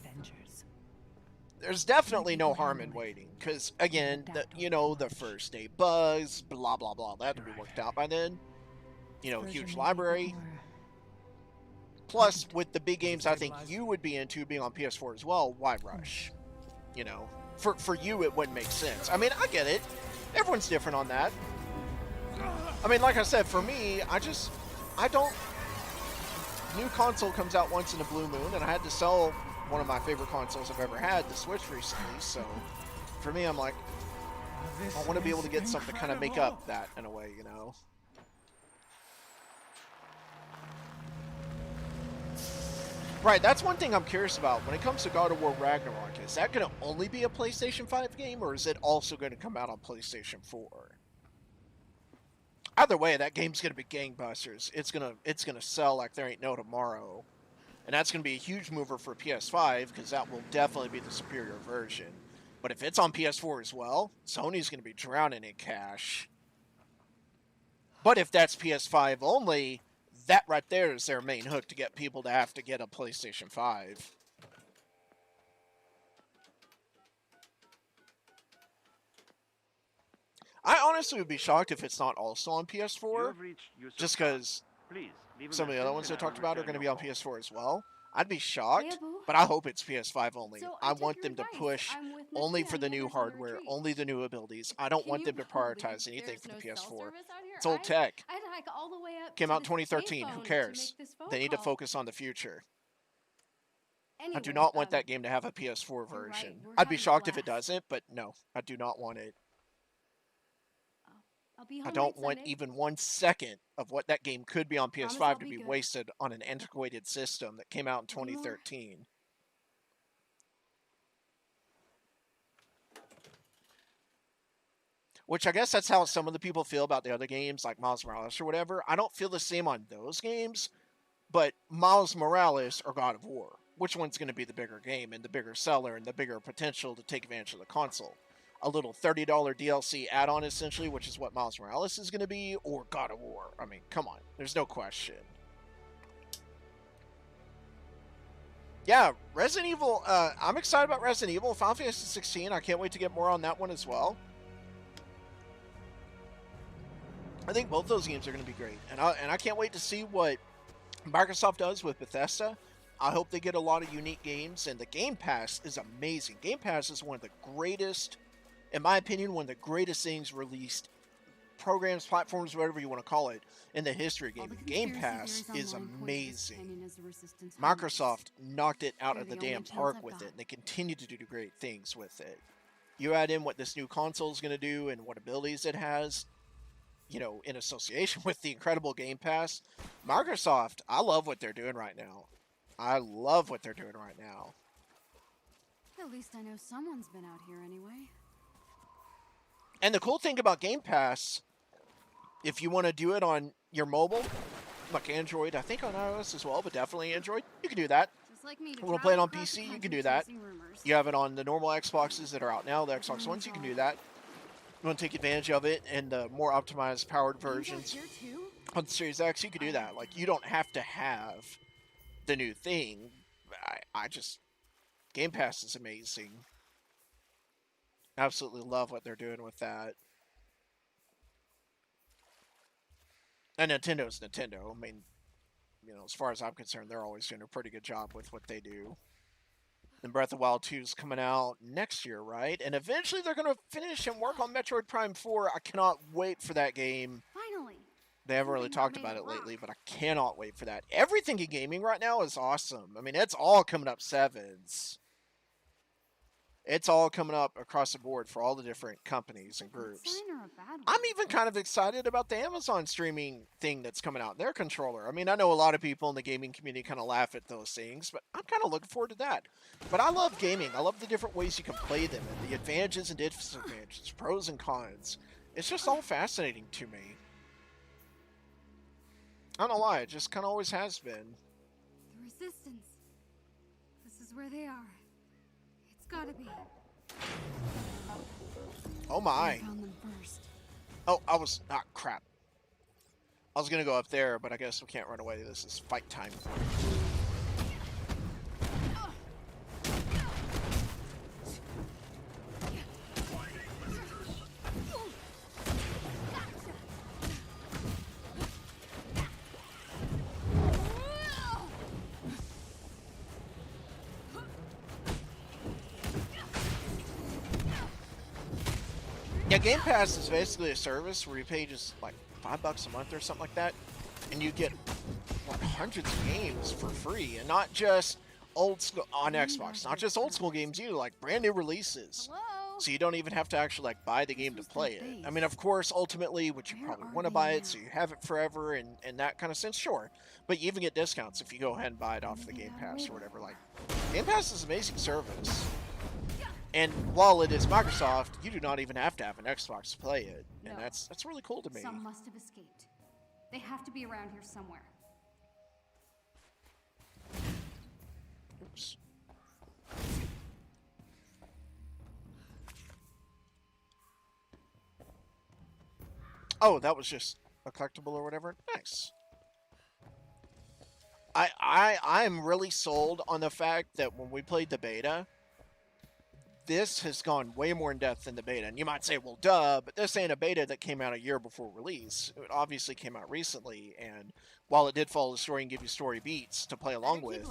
There's definitely no harm in waiting, because, again, the first day bugs, blah, blah, blah, that had to be worked out by then. You know, huge library. Plus, with the big games I think you would be into being on PS4 as well, why rush? You know, for you it wouldn't make sense. I mean, I get it. Everyone's different on that. I mean, like I said, for me, I don't... New console comes out once in a blue moon, and I had to sell one of my favorite consoles I've ever had, the Switch, recently, so for me, I'm like, I want to be able to get something to kind of make up that in a way, you know? Right, that's one thing I'm curious about. When it comes to God of War Ragnarok, is that going to only be a PlayStation 5 game, or is it also going to come out on PlayStation 4? Either way, that game's going to be gangbusters. It's gonna sell like there ain't no tomorrow. And that's going to be a huge mover for PS5, because that will definitely be the superior version. But if it's on PS4 as well, Sony's going to be drowning in cash. But if that's PS5 only, that right there is their main hook to get people to have to get a PlayStation 5. I honestly would be shocked if it's not also on PS4, just because some of the other ones I talked about are going to be on PS4 as well. I'd be shocked, but I hope it's PS5 only. I want them to push only for the new hardware, only the new abilities. I don't want them to prioritize anything for the PS4. It's old tech. Came out in 2013. Who cares? They need to focus on the future. I do not want that game to have a PS4 version. I'd be shocked if it doesn't, but no, I do not want it. I don't want even 1 second of what that game could be on PS5 to be wasted on an antiquated system that came out in 2013. Which I guess that's how some of the people feel about the other games, like Miles Morales or whatever. I don't feel the same on those games, but Miles Morales or God of War. Which one's going to be the bigger game and the bigger seller and the bigger potential to take advantage of the console? A little $30 DLC add-on, essentially, which is what Miles Morales is going to be, or God of War. I mean, come on. There's no question. Yeah, Resident Evil, I'm excited about Resident Evil. Final Fantasy 16, I can't wait to get more on that one as well. I think both those games are going to be great. And I can't wait to see what Microsoft does with Bethesda. I hope they get a lot of unique games, and the Game Pass is amazing. Game Pass is one of the greatest... in my opinion, one of the greatest things released, programs, platforms, whatever you want to call it, in the history of gaming. Game Pass is amazing. Microsoft knocked it out of the damn park with it, and they continue to do great things with it. You add in what this new console is going to do and what abilities it has, you know, in association with the incredible Game Pass. Microsoft, I love what they're doing right now. I love what they're doing right now. At least I know someone's been out here anyway. And the cool thing about Game Pass, if you want to do it on your mobile, like Android, I think on iOS as well, but definitely Android, you can do that. like me to want to play it travel on across the PC, you can country do that. chasing rumors. You have it on the normal Xboxes that are out now, the Xbox Ones, you can do that. You want to take advantage of it and the more optimized, powered versions Here too? on the Series X, you can do that. Like, you don't have to have the new thing. I just... Game Pass is amazing. Absolutely love what they're doing with that. And Nintendo's Nintendo. I mean, you know, as far as I'm concerned, they're always doing a pretty good job with what they do. And Breath of the Wild 2 is coming out next year, right? And eventually they're going to finish and work on Metroid Prime 4. I cannot wait for that game. Finally. They haven't really talked about it lately, but I cannot wait for that. Everything in gaming right now is awesome. I mean, it's all coming up sevens. It's all coming up across the board for all the different companies and groups. I'm even kind of excited about the Amazon streaming thing that's coming out, their controller. I mean, I know a lot of people in the gaming community kind of laugh at those things, but I'm kind of looking forward to that. But I love gaming. I love the different ways you can play them and the advantages and disadvantages, pros and cons. It's just all fascinating to me. I don't know why, it just kind of always has been. The Resistance. This is where they are. It's gotta be. Oh my. I found them first. Oh, I was... Ah, crap. I was gonna go up there, but I guess we can't run away. This is fight time. Yeah, Game Pass is basically a service where you pay just like $5 a month or something like that, and you get what, hundreds of games for free, and not just old school on Xbox, not just old school games either, like brand new releases. So you don't even have to actually like buy the game to play it. I mean, of course, ultimately, would you probably want to buy it so you have it forever and that kind of sense? Sure, but you even get discounts if you go ahead and buy it off the Game Pass or whatever. Like, Game Pass is an amazing service. And while it is Microsoft, you do not even have to have an Xbox to play it, and that's really cool to me. Some must have escaped. They have to be around here somewhere. Oops. Oh, that was just a collectible or whatever. Nice. I'm really sold on the fact that when we played the beta, this has gone way more in depth than the beta. And you might say, well, duh, but this ain't a beta that came out a year before release. It obviously came out recently, and while it did follow the story and give you story beats to play along with,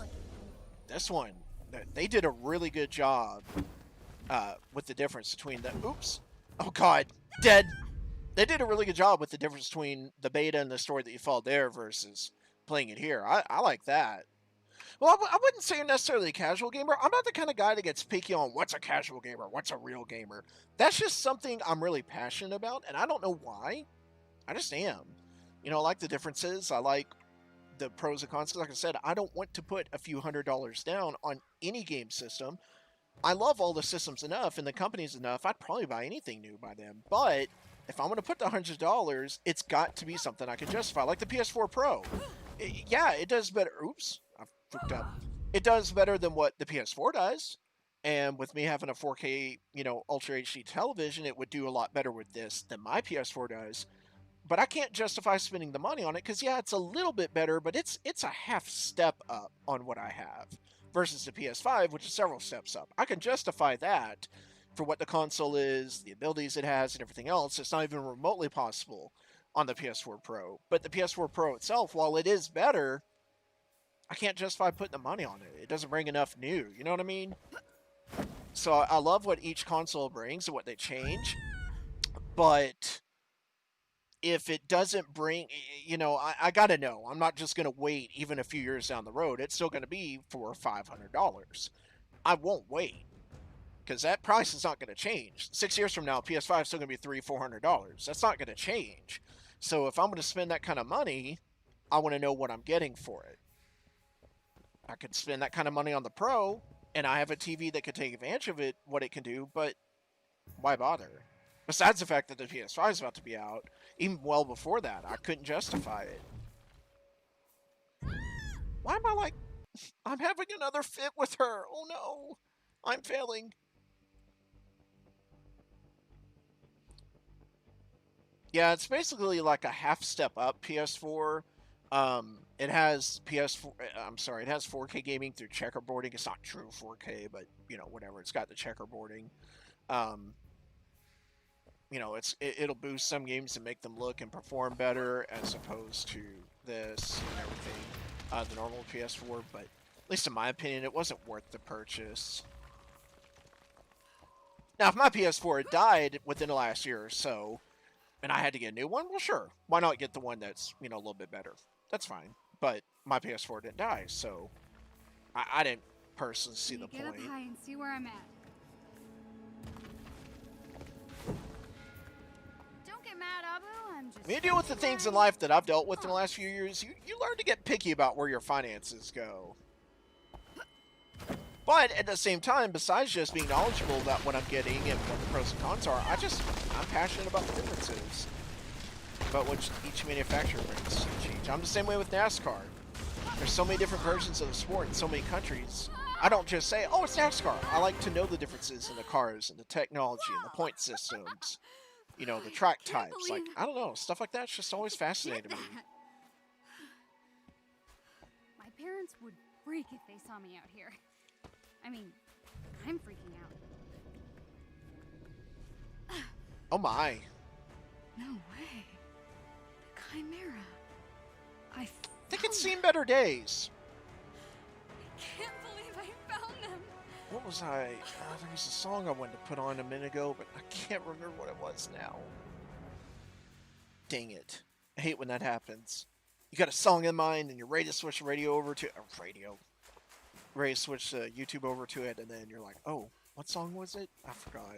this one, they did a really good job with the difference between the... Oops. Oh, God. Dead. They did a really good job with the difference between the beta and the story that you followed there versus playing it here. I like that. Well, I wouldn't say you're necessarily a casual gamer. I'm not the kind of guy that gets picky on what's a casual gamer, what's a real gamer. That's just something I'm really passionate about, and I don't know why. I just am. You know, I like the differences. I like the pros and cons. Like I said, I don't want to put a few $100s down on any game system. I love all the systems enough and the companies enough. I'd probably buy anything new by them. But if I'm going to put the $100, it's got to be something I can justify, like the PS4 Pro. Yeah, it does better. Oops. Up. It does better than what the PS4 does, and with me having a 4K, you know, Ultra HD television, it would do a lot better with this than my PS4 does. But I can't justify spending the money on it because, yeah, it's a little bit better, but it's a half step up on what I have versus the PS5, which is several steps up. I can justify that for what the console is, the abilities it has, and everything else. It's not even remotely possible on the PS4 Pro. But the PS4 Pro itself, while it is better, I can't justify putting the money on it. It doesn't bring enough new. You know what I mean? So I love what each console brings and what they change. But if it doesn't bring, you know, I got to know. I'm not just going to wait even a few years down the road. It's still going to be $400 or $500. I won't wait because that price is not going to change. 6 years from now, PS5 is still going to be $300, $400. That's not going to change. So if I'm going to spend that kind of money, I want to know what I'm getting for it. I could spend that kind of money on the Pro, and I have a TV that could take advantage of it, what it can do, but why bother? Besides the fact that the PS5 is about to be out, even well before that, I couldn't justify it. Why am I, like, I'm having another fit with her. Oh no. I'm failing. Yeah, it's basically like a half step up PS4. It has PS4. I'm sorry, it has 4K gaming through checkerboarding. It's not true 4K, but you know, whatever. It's got the checkerboarding. You know, it'll boost some games and make them look and perform better as opposed to this and everything, the normal PS4. But at least in my opinion, it wasn't worth the purchase. Now, if my PS4 had died within the last year or so, and I had to get a new one, well, sure. Why not get the one that's, you know, a little bit better? That's fine. But my PS4 didn't die, so I didn't personally see the point. Get up high and see where I'm at. Don't get mad, Abu. I'm just... When you deal with the things in life that I've dealt with in the last few years, you learn to get picky about where your finances go. But at the same time, besides just being knowledgeable about what I'm getting and what the pros and cons are, I'm passionate about the differences. About what each manufacturer brings to the change. I'm the same way with NASCAR. There's so many different versions of the sport in so many countries. I don't just say, oh, it's NASCAR. I like to know the differences in the cars and the technology and the point systems. You know, the track types. Like, I don't know. Stuff like that's just always fascinated me. My parents would freak if they saw me out here. I mean, I'm freaking out. Oh my. No way. The Chimera. I think it's seen better days. I can't believe I found them. What was I? There was a song I wanted to put on a minute ago, but I can't remember what it was now. Dang it. I hate when that happens. You got a song in mind and you're ready to switch the radio over to... Ready to switch YouTube over to it, and then you're like, oh, what song was it? I forgot.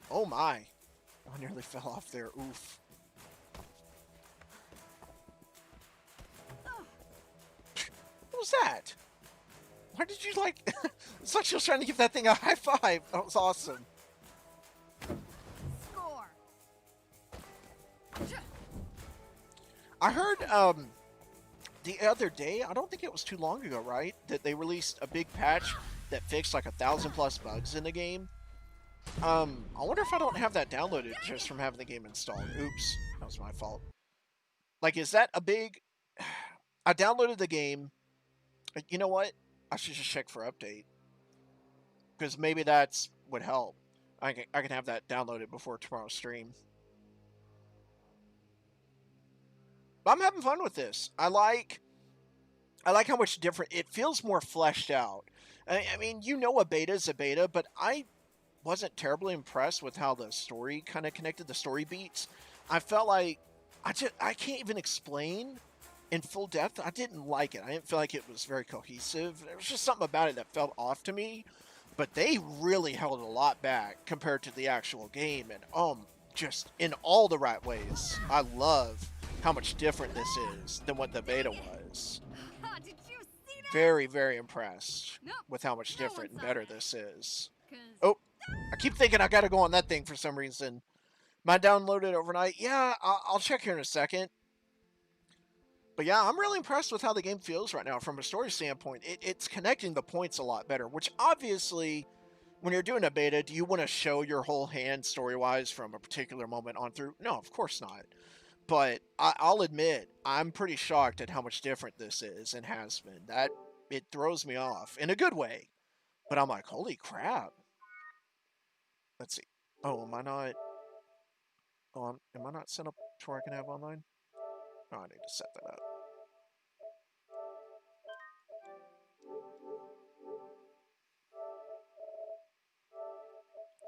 Oh my. I nearly fell off there. Oof. What was that? Why did you like... It's like she was trying to give that thing a high five. That was awesome. Score. I heard, the other day, I don't think it was too long ago, right? That they released a big patch that fixed like 1,000+ bugs in the game. I wonder if I don't have that downloaded just from having the game installed. Oops, that was my fault. Like, is that a big... I downloaded the game. You know what? I should just check for update. Because maybe that's would help. I can have that downloaded before tomorrow's stream. But I'm having fun with this. I like how much different... It feels more fleshed out. I mean, you know a beta is a beta, but I wasn't terribly impressed with how the story kind of connected, the story beats. I felt like... I can't even explain in full depth. I didn't like it. I didn't feel like it was very cohesive. There was just something about it that felt off to me. But they really held a lot back compared to the actual game. And just in all the right ways. I love how much different this is than what the beta was. Did you see that? Very, very impressed with how much different and better this is. Oh, I keep thinking I gotta go on that thing for some reason. Am I downloaded overnight? Yeah, I'll check here in a second. But yeah, I'm really impressed with how the game feels right now from a story standpoint. It's connecting the points a lot better, which obviously, when you're doing a beta, do you want to show your whole hand story-wise from a particular moment on through? No, of course not. But I'll admit, I'm pretty shocked at how much different this is and has been. It throws me off in a good way. But I'm like, holy crap. Let's see. Oh, am I not... Oh, am I not set up to where I can have online? Oh, I need to set that up.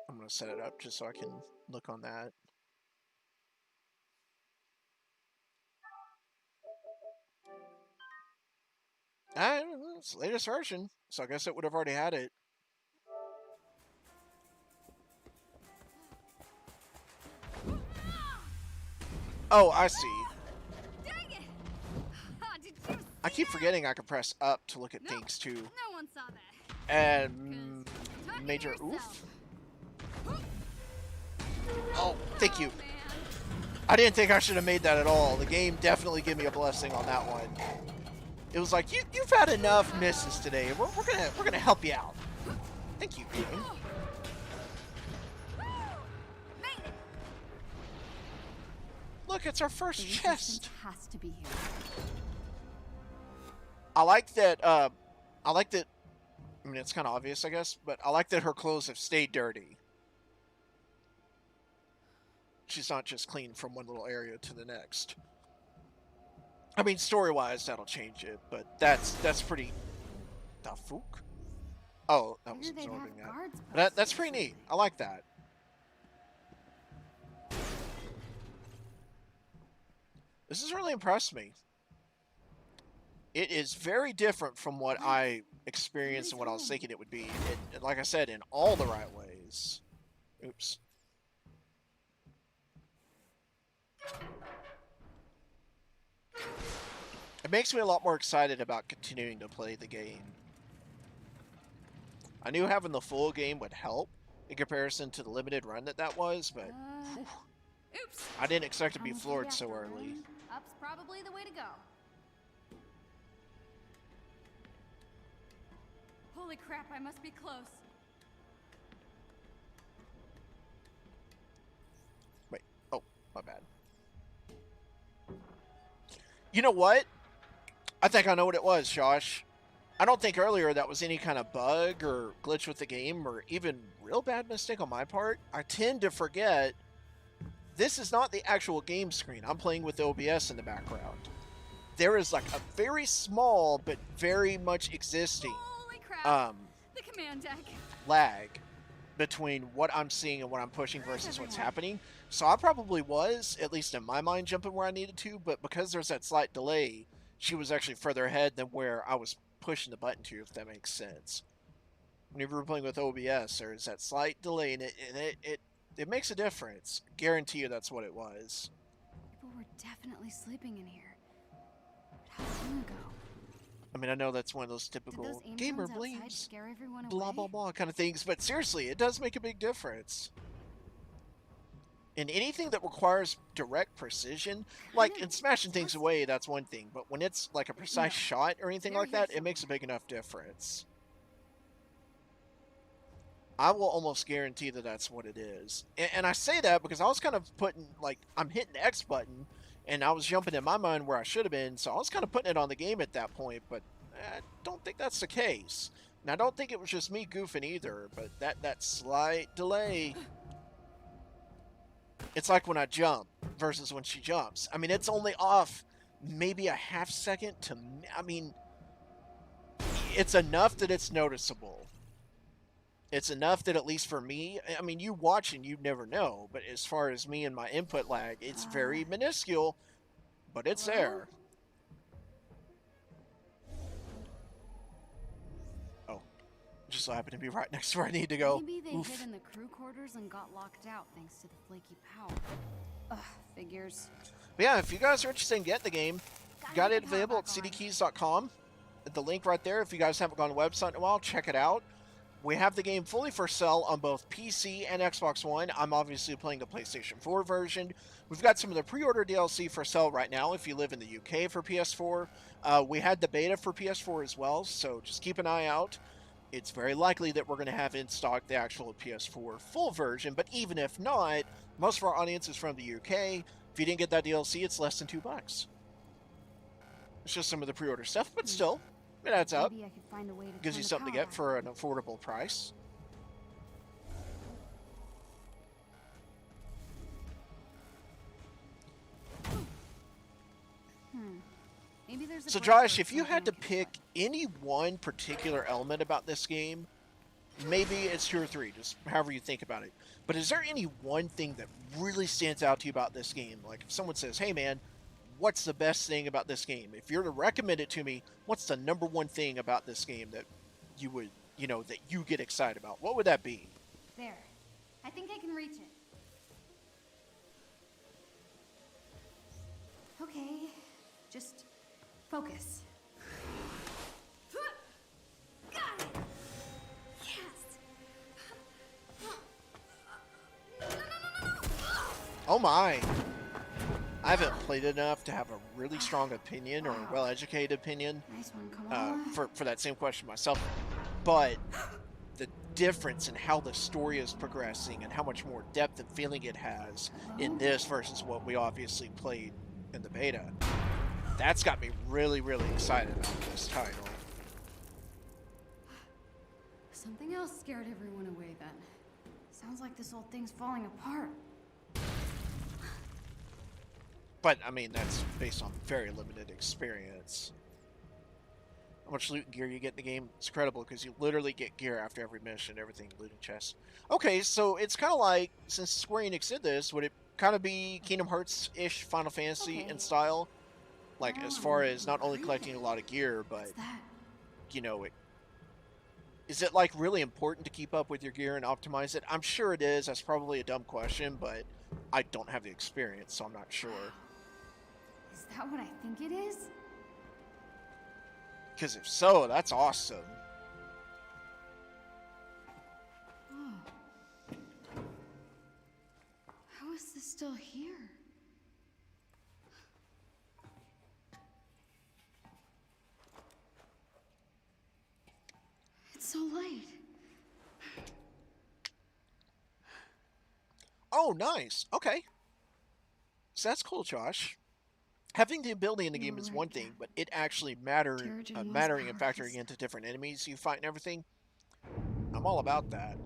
I'm going to set it up just so I can look on that. It's the latest version, so I guess it would have already had it. Oh, I see. Dang it! Did you I keep forgetting I can press up to look at things too. No one saw that. And major oof. Oh, thank you. I didn't think I should have made that at all. The game definitely gave me a blessing on that one. It was like, you've had enough misses today. We're gonna help you out. Thank you, game. Look, it's our first chest. Has to be here. I like that. I mean, it's kind of obvious, I guess, but I like that her clothes have stayed dirty. She's not just clean from one little area to the next. I mean, story-wise, that'll change it, but that's pretty... The fuck? Oh, that was absorbing that. But that's pretty neat. I like that. This has really impressed me. It is very different from what I experienced and what I was thinking it would be. Like I said, in all the right ways. Oops. It makes me a lot more excited about continuing to play the game. I knew having the full game would help in comparison to the limited run that was, but Oops. I didn't expect to be floored so early. Up's probably the way to go. Holy crap, I must be close. Wait, oh, my bad. You know what? I think I know what it was, Josh. I don't think earlier that was any kind of bug or glitch with the game or even real bad mistake on my part. I tend to forget this is not the actual game screen. I'm playing with OBS in the background. There is like a very small but very much existing the command deck lag between what I'm seeing and what I'm pushing versus what's happening. So I probably was, at least in my mind, jumping where I needed to, but because there's that slight delay, she was actually further ahead than where I was pushing the button to, if that makes sense. Whenever we're playing with OBS, there's that slight delay, and it makes a difference. Guarantee you that's what it was. People were definitely sleeping in here. But how long ago? I mean, I know that's one of those typical gamer bleeps, blah, blah, blah kind of things, but seriously, it does make a big difference. And anything that requires direct precision, like in smashing things away, that's one thing, but when it's like a precise shot or anything like that, it makes a big enough difference. I will almost guarantee that that's what it is. And I say that because I was kind of putting, like, I'm hitting the X button, and I was jumping in my mind where I should have been, so I was kind of putting it on the game at that point, but I don't think that's the case. And I don't think it was just me goofing either, but that slight delay... It's like when I jump versus when she jumps. I mean, it's only off maybe a half second to... I mean, it's enough that it's noticeable. It's enough that, at least for me, I mean, you watching, you never know, but as far as me and my input lag, it's very minuscule, but it's there. Oh, just so happened to be right next to where I need to go. Maybe they hid in the crew quarters and got locked out thanks to the flaky power. Ugh, figures. But yeah, if you guys are interested in getting the game, got it available at CDKeys.com. The link right there. If you guys haven't gone to the website in a while, check it out. We have the game fully for sale on both PC and Xbox One. I'm obviously playing the PlayStation 4 version. We've got some of the pre-order DLC for sale right now if you live in the UK for PS4. We had the beta for PS4 as well, so just keep an eye out. It's very likely that we're going to have in stock the actual PS4 full version, but even if not, most of our audience is from the UK. If you didn't get that DLC, it's less than $2. It's just some of the pre-order stuff, but still, it adds up. Maybe I could find a way to Gives you something to get for an affordable price. Maybe there's a So Josh, if you had to pick any one particular element about this game, maybe it's 2 or 3, just however you think about it. But is there any one thing that really stands out to you about this game? Like if someone says, hey man, what's the best thing about this game? If you're to recommend it to me, what's the #1 thing about this game that you would, that you get excited about? What would that be? There. I think I can reach it. Okay, just focus. Got it! Yes! Oh my! I haven't played enough to have a really strong opinion or a well-educated opinion Nice one, Kamala. for that same question myself. But the difference in how the story is progressing and how much more depth and feeling it has in this versus what we obviously played in the beta, that's got me really, really excited about this title. Something else scared everyone away then. Sounds like this whole thing's falling apart. But, I mean, that's based on very limited experience. How much loot and gear you get in the game? It's incredible, because you literally get gear after every mission, everything, looting chests. Okay, so it's kind of like, since Square Enix did this, would it kind of be Kingdom Hearts-ish Final Fantasy in style? Like, as far as not only collecting a lot of gear, but, you know, is it, like, really important to keep up with your gear and optimize it? I'm sure it is. That's probably a dumb question, but I don't have the experience, so I'm not sure. Is that what I think it is? Because if so, that's awesome. Oh. How is this still here? It's so late. Oh, nice. Okay. So that's cool, Josh. Having the ability in the game is one thing, but it actually mattering and factoring into different enemies you fight and everything, I'm all about that.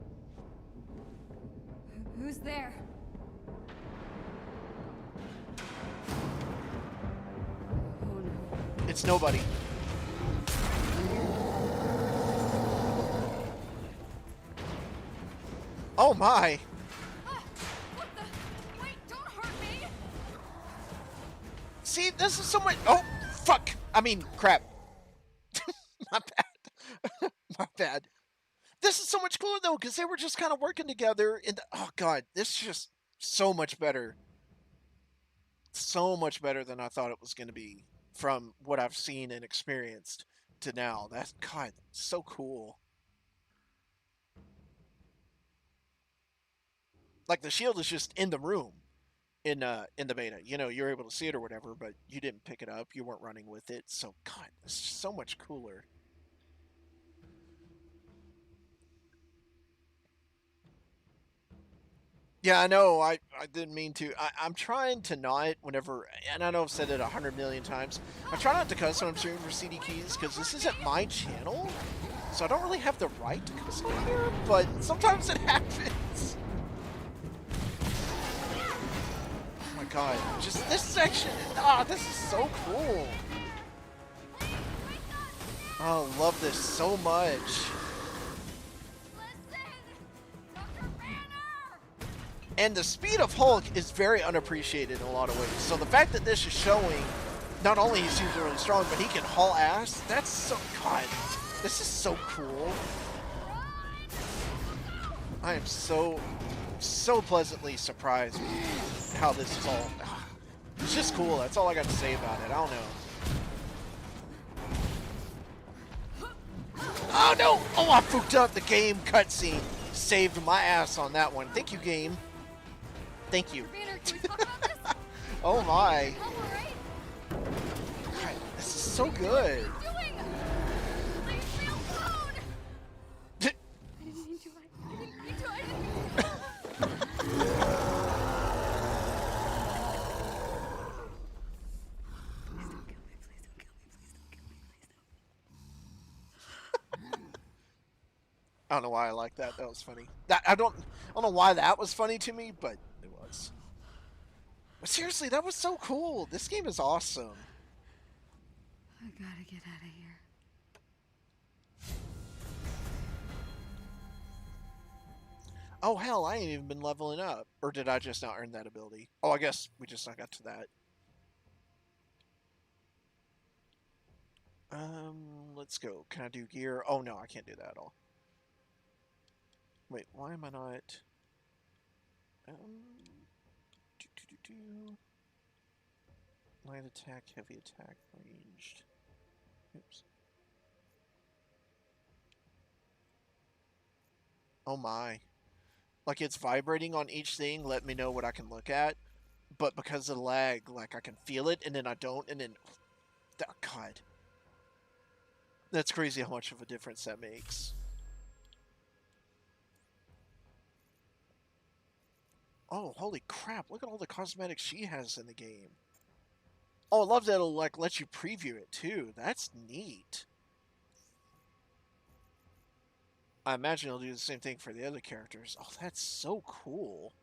Who's there? Oh no. It's nobody. Oh my! What the? Wait, don't hurt me! See, this is so much. Oh, fuck! I mean, crap. My bad. My bad. This is so much cooler though, because they were just kind of working together. Oh god, this is just so much better. So much better than I thought it was going to be from what I've seen and experienced to now. That's, god, so cool. Like, the shield is just in the room in the beta. You know, you're able to see it or whatever, but you didn't pick it up. You weren't running with it. So, god, it's just so much cooler. Yeah, I know. I didn't mean to. I'm trying to not whenever, and I know I've said it 100 million times. I try not to cuss when I'm streaming for CDKeys because this isn't my channel, so I don't really have the right to cuss on here. But sometimes it happens. Oh my god! Just this section. Ah, this is so cool. Oh, I love this so much. And the speed of Hulk is very unappreciated in a lot of ways. So the fact that this is showing, not only he seems really strong, but he can haul ass, that's so, god, this is so cool. I am so pleasantly surprised with how this is all, it's just cool. That's all I got to say about it. I don't know. Oh no! Oh, I fucked up the game cutscene. Saved my ass on that one. Thank you, game. Thank you. Oh my. God, this is so good. I don't know why I like that. That was funny. I don't know why that was funny to me, but it was. But seriously, that was so cool. This game is awesome. I gotta get out of here. Oh hell, I ain't even been leveling up. Or did I just not earn that ability? Oh, I guess we just not got to that. Let's go. Can I do gear? Oh no, I can't do that at all. Wait, why am I not? Light attack, heavy attack, ranged. Oops. Oh my. Like it's vibrating on each thing, let me know what I can look at. but because of the lag, like I can feel it and then I don't, and then oh, God, that's crazy how much of a difference that makes. Oh, holy crap, look at all the cosmetics she has in the game. Oh, I love that it'll like let you preview it too. That's neat. I imagine it'll do the same thing for the other characters. Oh, that's so cool.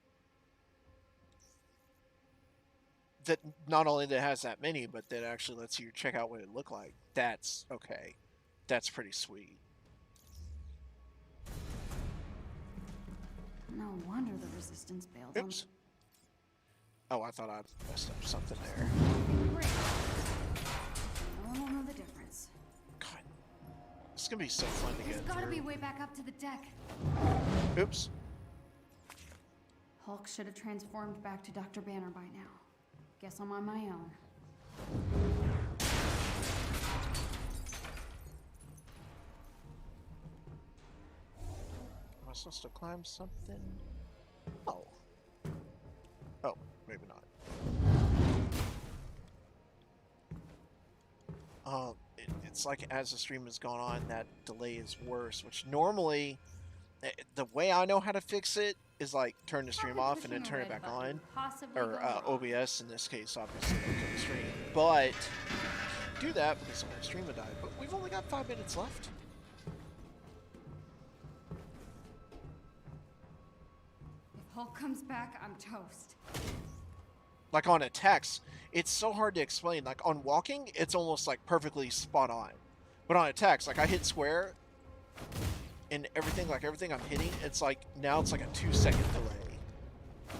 That not only that it has that many, but that actually lets you check out what it looked like. That's okay. That's pretty sweet. No wonder the Resistance bailed. Oops. Oh, I thought I messed up something there. Great. No one will know the difference. God, it's gonna be so fun to get There's gotta through. be way back up to the deck. Oops. Hulk should have transformed back to Dr. Banner by now. Guess I'm on my own. Am I supposed to climb something? Oh. Oh, maybe not. It's like as the stream has gone on, that delay is worse, which normally, the way I know how to fix it is like turn the stream off and then turn it back on. Or OBS in this case, obviously, don't kill the stream. But do that because my stream would die. But we've only got 5 minutes left. If Hulk comes back, I'm toast. Like on attacks, it's so hard to explain. Like on walking, it's almost like perfectly spot on. But on attacks, like I hit square and everything, like everything I'm hitting, it's like, now it's like a 2-second delay.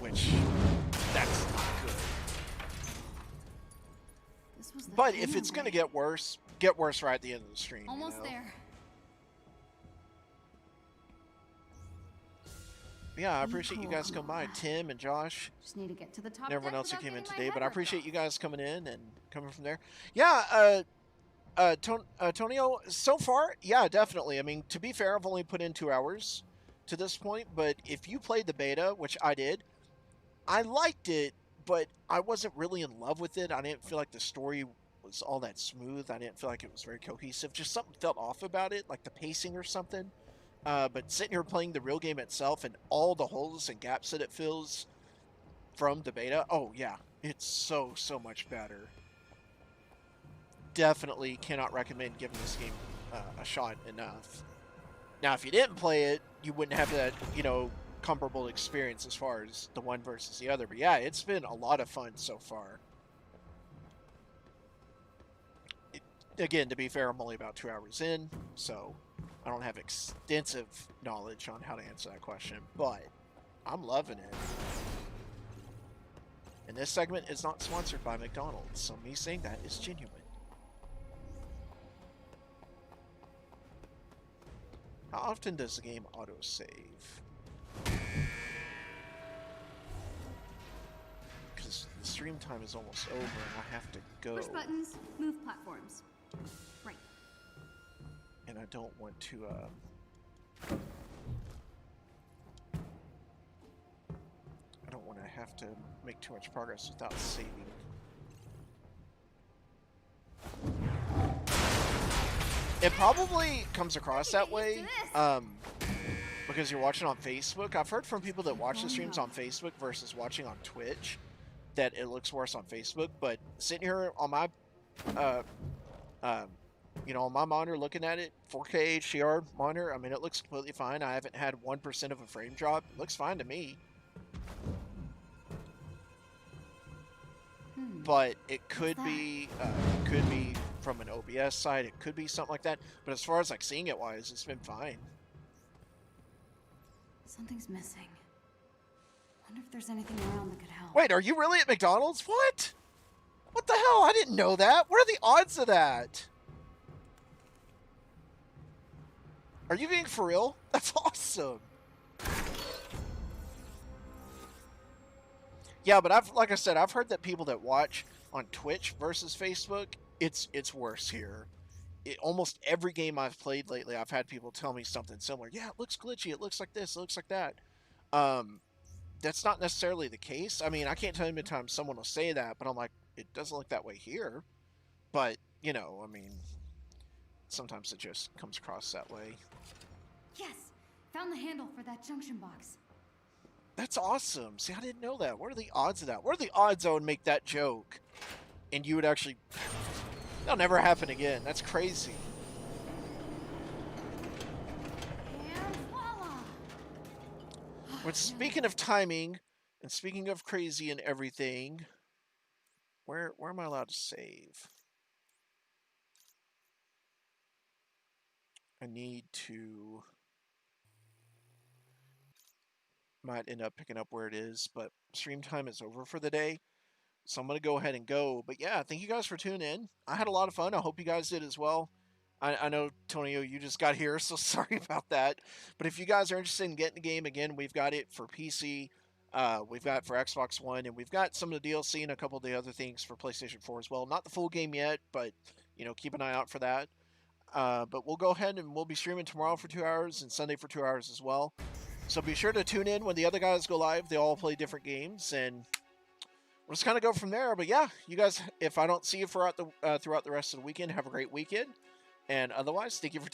Which, that's not good. But if it's gonna get worse right at the end of the stream. Almost you know? there. Yeah, I appreciate you guys coming by. Tim and Josh. Just need to get to the top. And everyone else who came in today, but I appreciate you you guys coming in and coming from there. Yeah, Tonio, so far, yeah, definitely. I mean, to be fair, I've only put in 2 hours to this point, but if you played the beta, which I did, I liked it, but I wasn't really in love with it. I didn't feel like the story was all that smooth. I didn't feel like it was very cohesive. Just something felt off about it, like the pacing or something. But sitting here playing the real game itself and all the holes and gaps that it fills from the beta, oh yeah, it's so much better. Definitely cannot recommend giving this game a shot enough. Now, if you didn't play it, you wouldn't have that, you know, comparable experience as far as the one versus the other. But yeah, it's been a lot of fun so far. Again, to be fair, I'm only about 2 hours in, so I don't have extensive knowledge on how to answer that question, but I'm loving it. And this segment is not sponsored by McDonald's, so me saying that is genuine. How often does the game autosave? Because the stream time is almost over and I have to go. Push buttons, move platforms. Right. And I don't want to, I don't want to have to make too much progress without saving. It probably comes across that way, because you're watching on Facebook. I've heard from people that watch the streams on Facebook versus watching on Twitch that it looks worse on Facebook, but sitting here on my, you know, on my monitor looking at it, 4K HDR monitor, I mean, it looks completely fine. I haven't had 1% of a frame drop. It looks fine to me. But it could be from an OBS side. It could be something like that. But as far as like seeing it wise, it's been fine. Something's missing. Wonder if there's anything around that could help. Wait, are you really at McDonald's? What? What the hell? I didn't know that. What are the odds of that? Are you being for real? That's awesome. Yeah, but like I said, I've heard that people that watch on Twitch versus Facebook, it's worse here. Almost every game I've played lately, I've had people tell me something similar. Yeah, it looks glitchy. It looks like this. It looks like that. that's not necessarily the case. I mean, I can't tell you how many times someone will say that, but I'm like, it doesn't look that way here. But, you know, I mean, sometimes it just comes across that way. Yes! Found the handle for that junction box. That's awesome. See, I didn't know that. What are the odds of that? What are the odds I would make that joke and you would actually... That'll never happen again. That's crazy. And voila! But speaking of timing, and speaking of crazy and everything, where am I allowed to save? I need to... Might end up picking up where it is, but stream time is over for the day. So I'm going to go ahead and go. But yeah, thank you guys for tuning in. I had a lot of fun. I hope you guys did as well. I know, Tonio, you just got here, so sorry about that. But if you guys are interested in getting the game, again, we've got it for PC. We've got it for Xbox One, and we've got some of the DLC and a couple of the other things for PlayStation 4 as well. Not the full game yet, but, you know, keep an eye out for that. But we'll go ahead and we'll be streaming tomorrow for 2 hours and Sunday for 2 hours as well. So be sure to tune in when the other guys go live. They all play different games, and we'll just kind of go from there. But yeah, you guys, if I don't see you throughout the rest of the weekend, have a great weekend. And otherwise, thank you for tuning in.